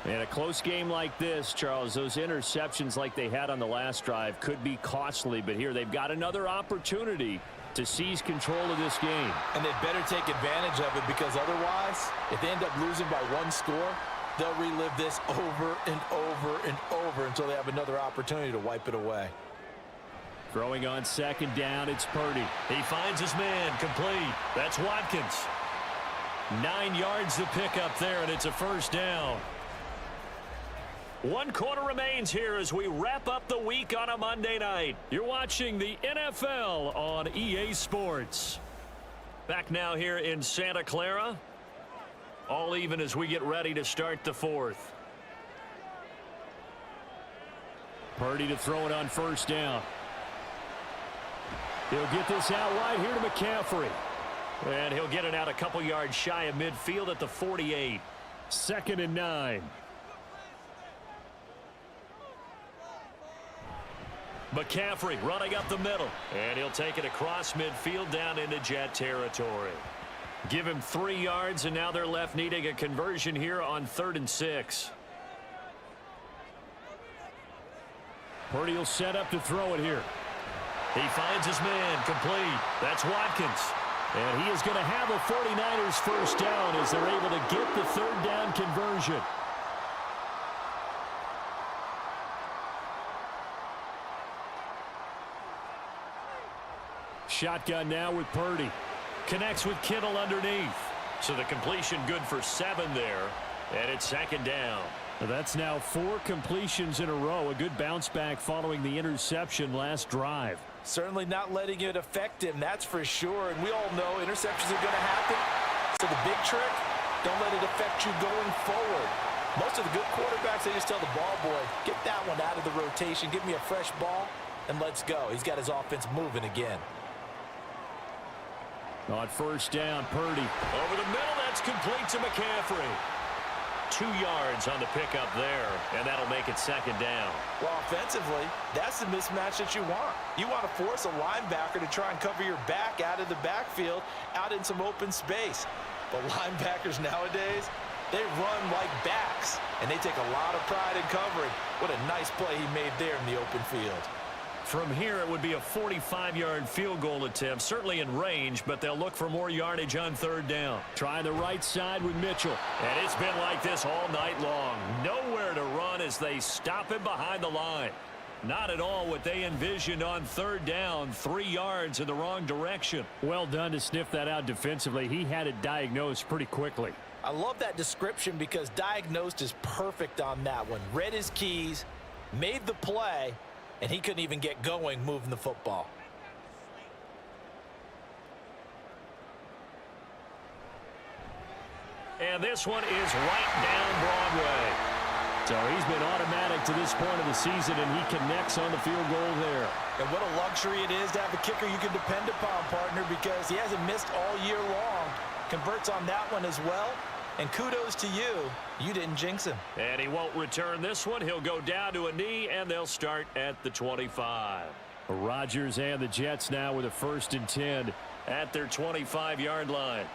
In a close game like this, Charles, those interceptions like they had on the last drive could be costly, but here they've got another opportunity to seize control of this game.
And they better take advantage of it because otherwise, if they end up losing by 1 score, they'll relive this over and over and over until they have another opportunity to wipe it away.
Throwing on 2nd down, it's Purdy.
He finds his man, complete. That's Watkins. 9 yards to pick up there, and it's a first down. 1 quarter remains here as we wrap up the week on a Monday night. You're watching the NFL on EA Sports. Back now here in Santa Clara. All even as we get ready to start the 4th.
Purdy to throw it on 1st down. He'll get this out wide here to McCaffrey.
And he'll get it out a couple yards shy of midfield at the 48.
2nd and 9.
McCaffrey running up the middle. And he'll take it across midfield down into Jet territory. Give him 3 yards, and now they're left needing a conversion here on 3rd and 6.
Purdy will set up to throw it here.
He finds his man, complete. That's Watkins.
And he is going to have a 49ers first down as they're able to get the 3rd down conversion. Shotgun now with Purdy.
Connects with Kittle underneath. So the completion good for 7 there. And it's 2nd down.
That's now 4 completions in a row. A good bounce back following the interception last drive.
Certainly not letting it affect him, that's for sure. And we all know interceptions are going to happen. So the big trick, don't let it affect you going forward. Most of the good quarterbacks, they just tell the ball boy, get that one out of the rotation, give me a fresh ball, and let's go. He's got his offense moving again.
On 1st down, Purdy.
Over the middle, that's complete to McCaffrey. 2 yards on the pickup there, and that'll make it 2nd down.
Well, offensively, that's the mismatch that you want. You want to force a linebacker to try and cover your back out of the backfield, out in some open space. But linebackers nowadays, they run like backs, and they take a lot of pride in covering. What a nice play he made there in the open field.
From here, it would be a 45-yard field goal attempt, certainly in range, but they'll look for more yardage on 3rd down.
Trying the right side with Mitchell.
And it's been like this all night long. Nowhere to run as they stop him behind the line. Not at all what they envisioned on 3rd down, 3 yards in the wrong direction.
Well done to sniff that out defensively. He had it diagnosed pretty quickly.
I love that description because diagnosed is perfect on that one. Read his keys, made the play, and he couldn't even get going moving the football.
And this one is right down Broadway.
So he's been automatic to this point of the season, and he connects on the field goal there.
And what a luxury it is to have a kicker you can depend upon, partner, because he hasn't missed all year long. Converts on that one as well. And kudos to you. You didn't jinx him.
And he won't return this one. He'll go down to a knee, and they'll start at the 25.
Rodgers and the Jets now with a 1st and 10
at their 25-yard line.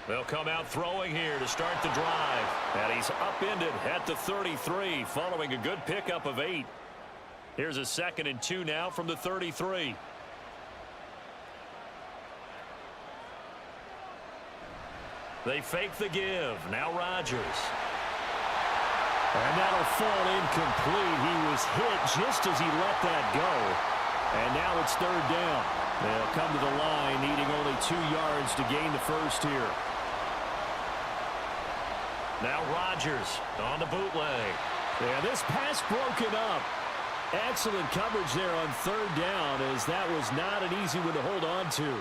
They'll come out throwing here to start the drive. And he's upended at the 33 following a good pickup of 8. Here's a 2nd and 2 now from the 33. They fake the give. Now Rodgers.
And that'll fall incomplete. He was hit just as he let that go. And now it's 3rd down. They'll come to the line needing only 2 yards to gain the first here.
Now Rodgers on the bootleg.
Yeah, this pass broken up. Excellent coverage there on 3rd down, as that was not an easy one to hold on to.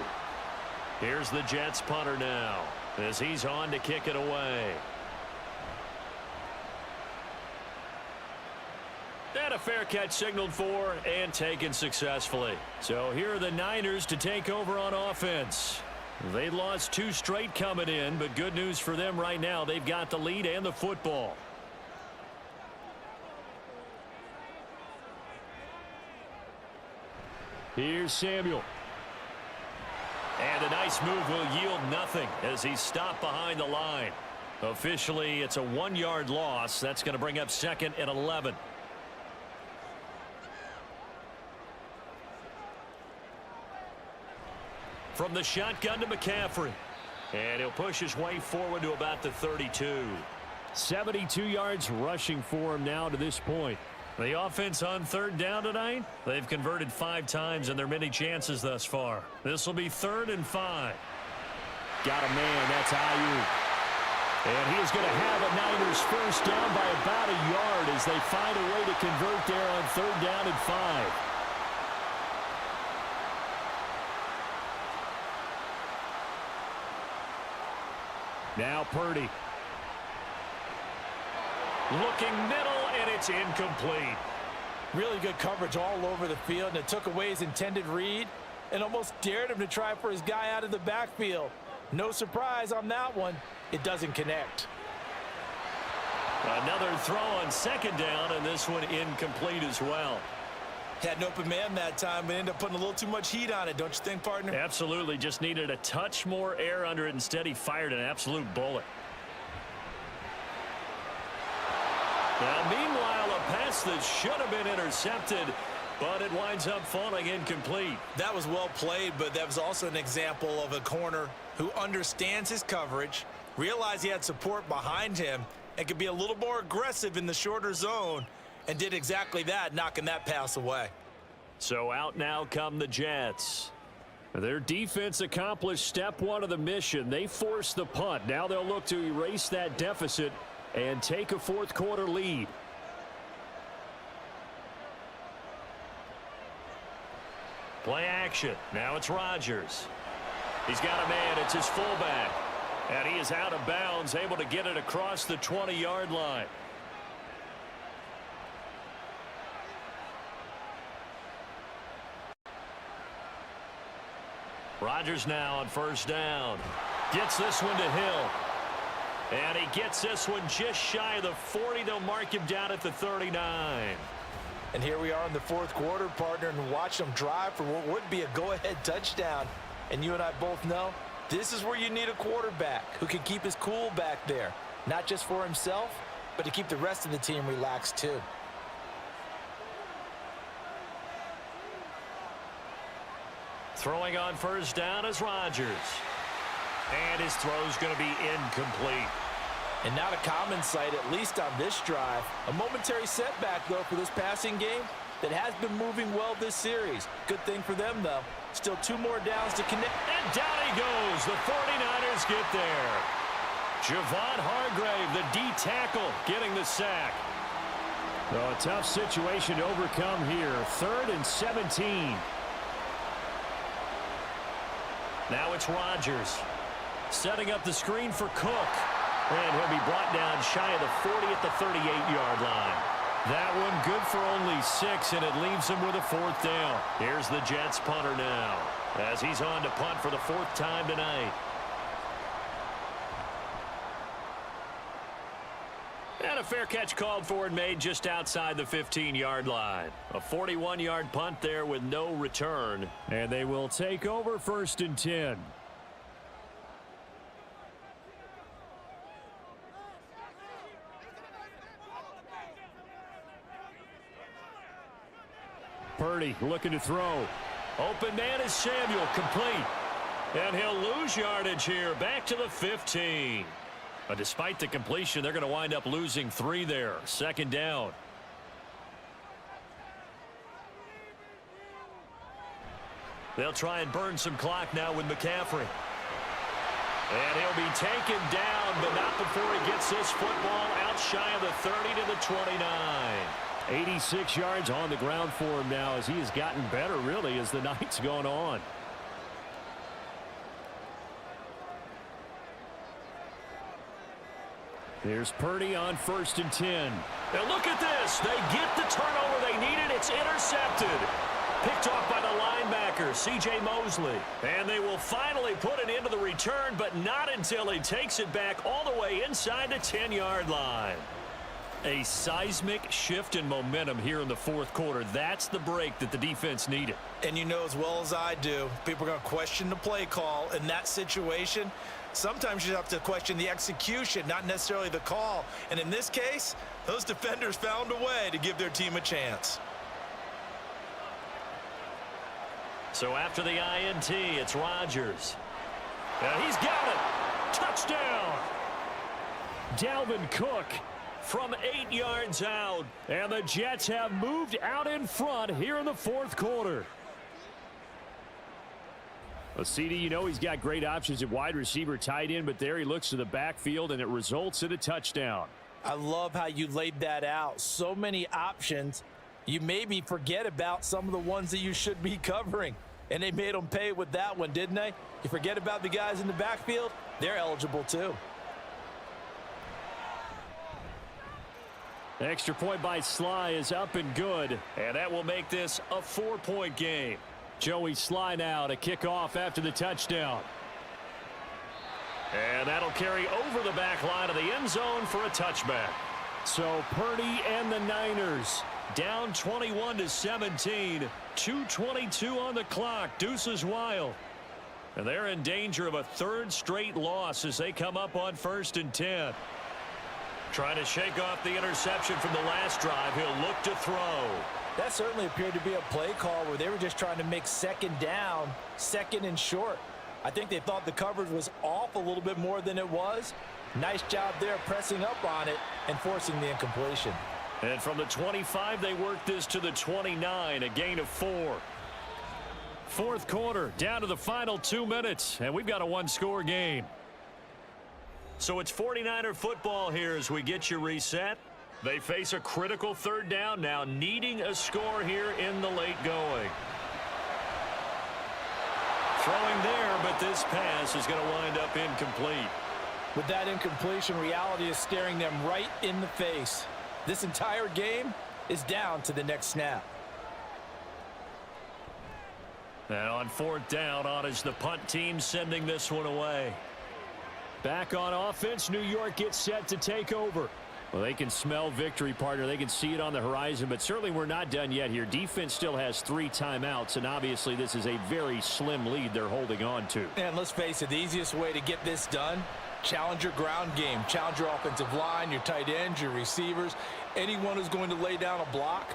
Here's the Jets punter now as he's on to kick it away. And a fair catch signaled for and taken successfully. So here are the Niners to take over on offense. They lost 2 straight coming in, but good news for them right now. They've got the lead and the football.
Here's Samuel.
And a nice move will yield nothing as he's stopped behind the line. Officially, it's a 1-yard loss. That's going to bring up 2nd and 11. From the shotgun to McCaffrey. And he'll push his way forward to about the 32.
72 yards rushing for him now to this point.
The offense on 3rd down tonight, they've converted 5 times in their many chances thus far. This will be 3rd and 5.
Got a man, that's Ayuk. And he is going to have a Niners first down by about a yard as they find a way to convert there on 3rd down and 5. Now Purdy.
Looking middle, and it's incomplete.
Really good coverage all over the field, and it took away his intended read and almost dared him to try for his guy out of the backfield. No surprise on that one. It doesn't connect.
Another throw on 2nd down, and this one incomplete as well.
Had an open man that time, but ended up putting a little too much heat on it, don't you think, partner?
Absolutely. Just needed a touch more air under it. Instead, he fired an absolute bullet. Now, meanwhile, a pass that should have been intercepted, but it winds up falling incomplete.
That was well played, but that was also an example of a corner who understands his coverage, realized he had support behind him, and could be a little more aggressive in the shorter zone, and did exactly that, knocking that pass away.
So out now come the Jets.
Their defense accomplished step 1 of the mission. They forced the punt. Now they'll look to erase that deficit and take a 4th quarter lead.
Play action. Now it's Rodgers. He's got a man. It's his fullback. And he is out of bounds, able to get it across the 20-yard line. Rodgers now on 1st down. Gets this one to Hill. And he gets this one just shy of the 40. They'll mark him down at the 39.
And here we are in the 4th quarter, partner, and watch them drive for what would be a go-ahead touchdown. And you and I both know this is where you need a quarterback who can keep his cool back there. Not just for himself, but to keep the rest of the team relaxed too.
Throwing on 1st down is Rodgers. And his throw's going to be incomplete.
And not a common sight, at least on this drive. A momentary setback, though, for this passing game that has been moving well this series. Good thing for them, though. Still 2 more downs to connect.
And down he goes. The 49ers get there. Javon Hargrave, the D tackle, getting the sack.
Well, a tough situation to overcome here. 3rd and 17.
Now it's Rodgers. Setting up the screen for Cook. And he'll be brought down shy of the 40 at the 38-yard line. That one good for only 6, and it leaves him with a 4th down. Here's the Jets punter now, as he's on to punt for the 4th time tonight. And a fair catch called for and made just outside the 15-yard line. A 41-yard punt there with no return.
And they will take over 1st and 10. Purdy looking to throw.
Open man is Samuel, complete. And he'll lose yardage here, back to the 15. But despite the completion, they're going to wind up losing 3 there. 2nd down. They'll try and burn some clock now with McCaffrey. And he'll be taken down, but not before he gets this football out shy of the 30 to the 29.
86 yards on the ground for him now, as he has gotten better, really, as the night's gone on. Here's Purdy on 1st and 10.
Now look at this. They get the turnover they needed. It's intercepted. Picked off by the linebacker, C.J. Mosley. And they will finally put an end to the return, but not until he takes it back all the way inside the 10-yard line. A seismic shift in momentum here in the 4th quarter. That's the break that the defense needed.
And you know as well as I do, people are going to question the play call in that situation. Sometimes you have to question the execution, not necessarily the call. And in this case, those defenders found a way to give their team a chance.
So after the INT, it's Rodgers. And he's got it. Touchdown.
Dalvin Cook from 8 yards out. And the Jets have moved out in front here in the 4th quarter. Well, CD, you know he's got great options at wide receiver, tight end, but there he looks to the backfield, and it results in a touchdown.
I love how you laid that out. So many options. You maybe forget about some of the ones that you should be covering. And they made them pay with that one, didn't they? You forget about the guys in the backfield, they're eligible too.
The extra point by Sly is up and good.
And that will make this a 4-point game.
Joey Sly now to kick off after the touchdown.
And that'll carry over the back line of the end zone for a touchback.
So Purdy and the Niners
down 21-17. 2:22 on the clock. Deuces wild. And they're in danger of a 3rd straight loss as they come up on 1st and 10. Trying to shake off the interception from the last drive. He'll look to throw.
That certainly appeared to be a play call where they were just trying to make 2nd down, 2nd and short. I think they thought the coverage was off a little bit more than it was. Nice job there pressing up on it and forcing the incompletion.
And from the 25, they work this to the 29, a gain of 4.
4th quarter, down to the final 2 minutes, and we've got a 1-score game.
So it's 49er football here as we get you reset. They face a critical 3rd down now, needing a score here in the late going. Throwing there, but this pass is going to wind up incomplete.
With that incompletion, reality is staring them right in the face. This entire game is down to the next snap.
And on 4th down, on is the punt team sending this one away.
Back on offense, New York gets set to take over. Well, they can smell victory, partner. They can see it on the horizon, but certainly we're not done yet here. Defense still has 3 timeouts, and obviously this is a very slim lead they're holding on to.
And let's face it, the easiest way to get this done, challenge your ground game. Challenge your offensive line, your tight ends, your receivers, anyone who's going to lay down a block.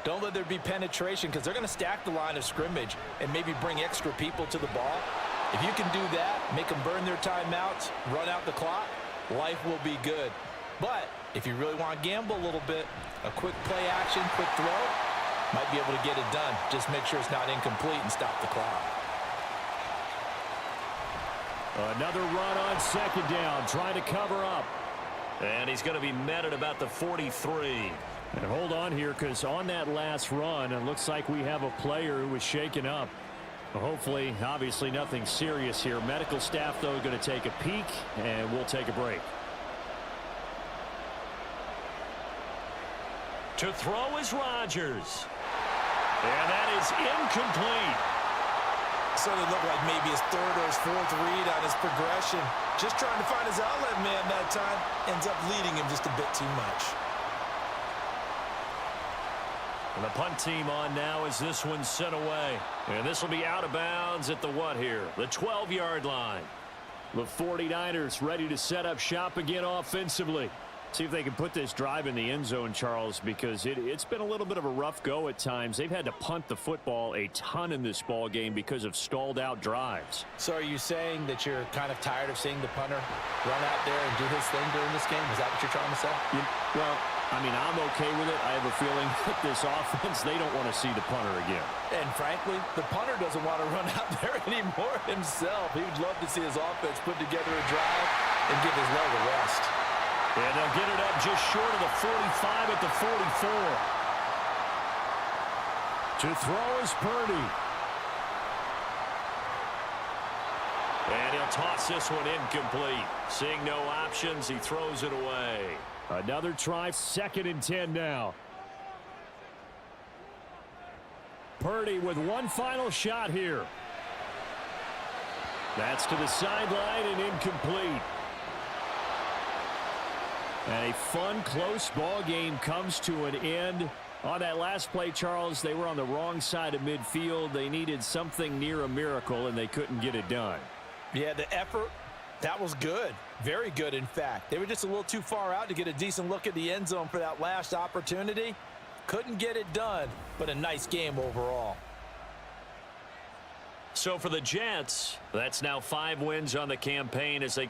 Don't let there be penetration because they're going to stack the line of scrimmage and maybe bring extra people to the ball. If you can do that, make them burn their timeouts, run out the clock, life will be good. But if you really want to gamble a little bit, a quick play action, quick throw, might be able to get it done. Just make sure it's not incomplete and stop the clock.
Another run on 2nd down, trying to cover up.
And he's going to be met at about the 43.
And hold on here, because on that last run, it looks like we have a player who was shaken up. Well, hopefully, obviously nothing serious here. Medical staff, though, going to take a peek, and we'll take a break.
To throw is Rodgers. And that is incomplete.
Certainly looked like maybe his third or his fourth read on his progression. Just trying to find his outlet man that time. Ends up leading him just a bit too much.
And the punt team on now as this one's sent away. And this will be out of bounds at the what here? The 12-yard line.
The 49ers ready to set up shop again offensively. See if they can put this drive in the end zone, Charles, because it's been a little bit of a rough go at times. They've had to punt the football a ton in this ball game because of stalled-out drives.
So are you saying that you're kind of tired of seeing the punter run out there and do his thing during this game? Is that what you're trying to say?
Well, I mean, I'm okay with it. I have a feeling that this offense, they don't want to see the punter again.
And frankly, the punter doesn't want to run out there anymore himself. He would love to see his offense put together a drive and give his leg a rest.
And they'll get it up just short of the 45 at the 44.
To throw is Purdy.
And he'll toss this one incomplete. Seeing no options, he throws it away.
Another try, 2nd and 10 now. Purdy with one final shot here. That's to the sideline and incomplete. And a fun, close ball game comes to an end. On that last play, Charles, they were on the wrong side of midfield. They needed something near a miracle, and they couldn't get it done.
Yeah, the effort, that was good. Very good, in fact. They were just a little too far out to get a decent look at the end zone for that last opportunity. Couldn't get it done, but a nice game overall.
So for the Jets, that's now 5 wins on the campaign as they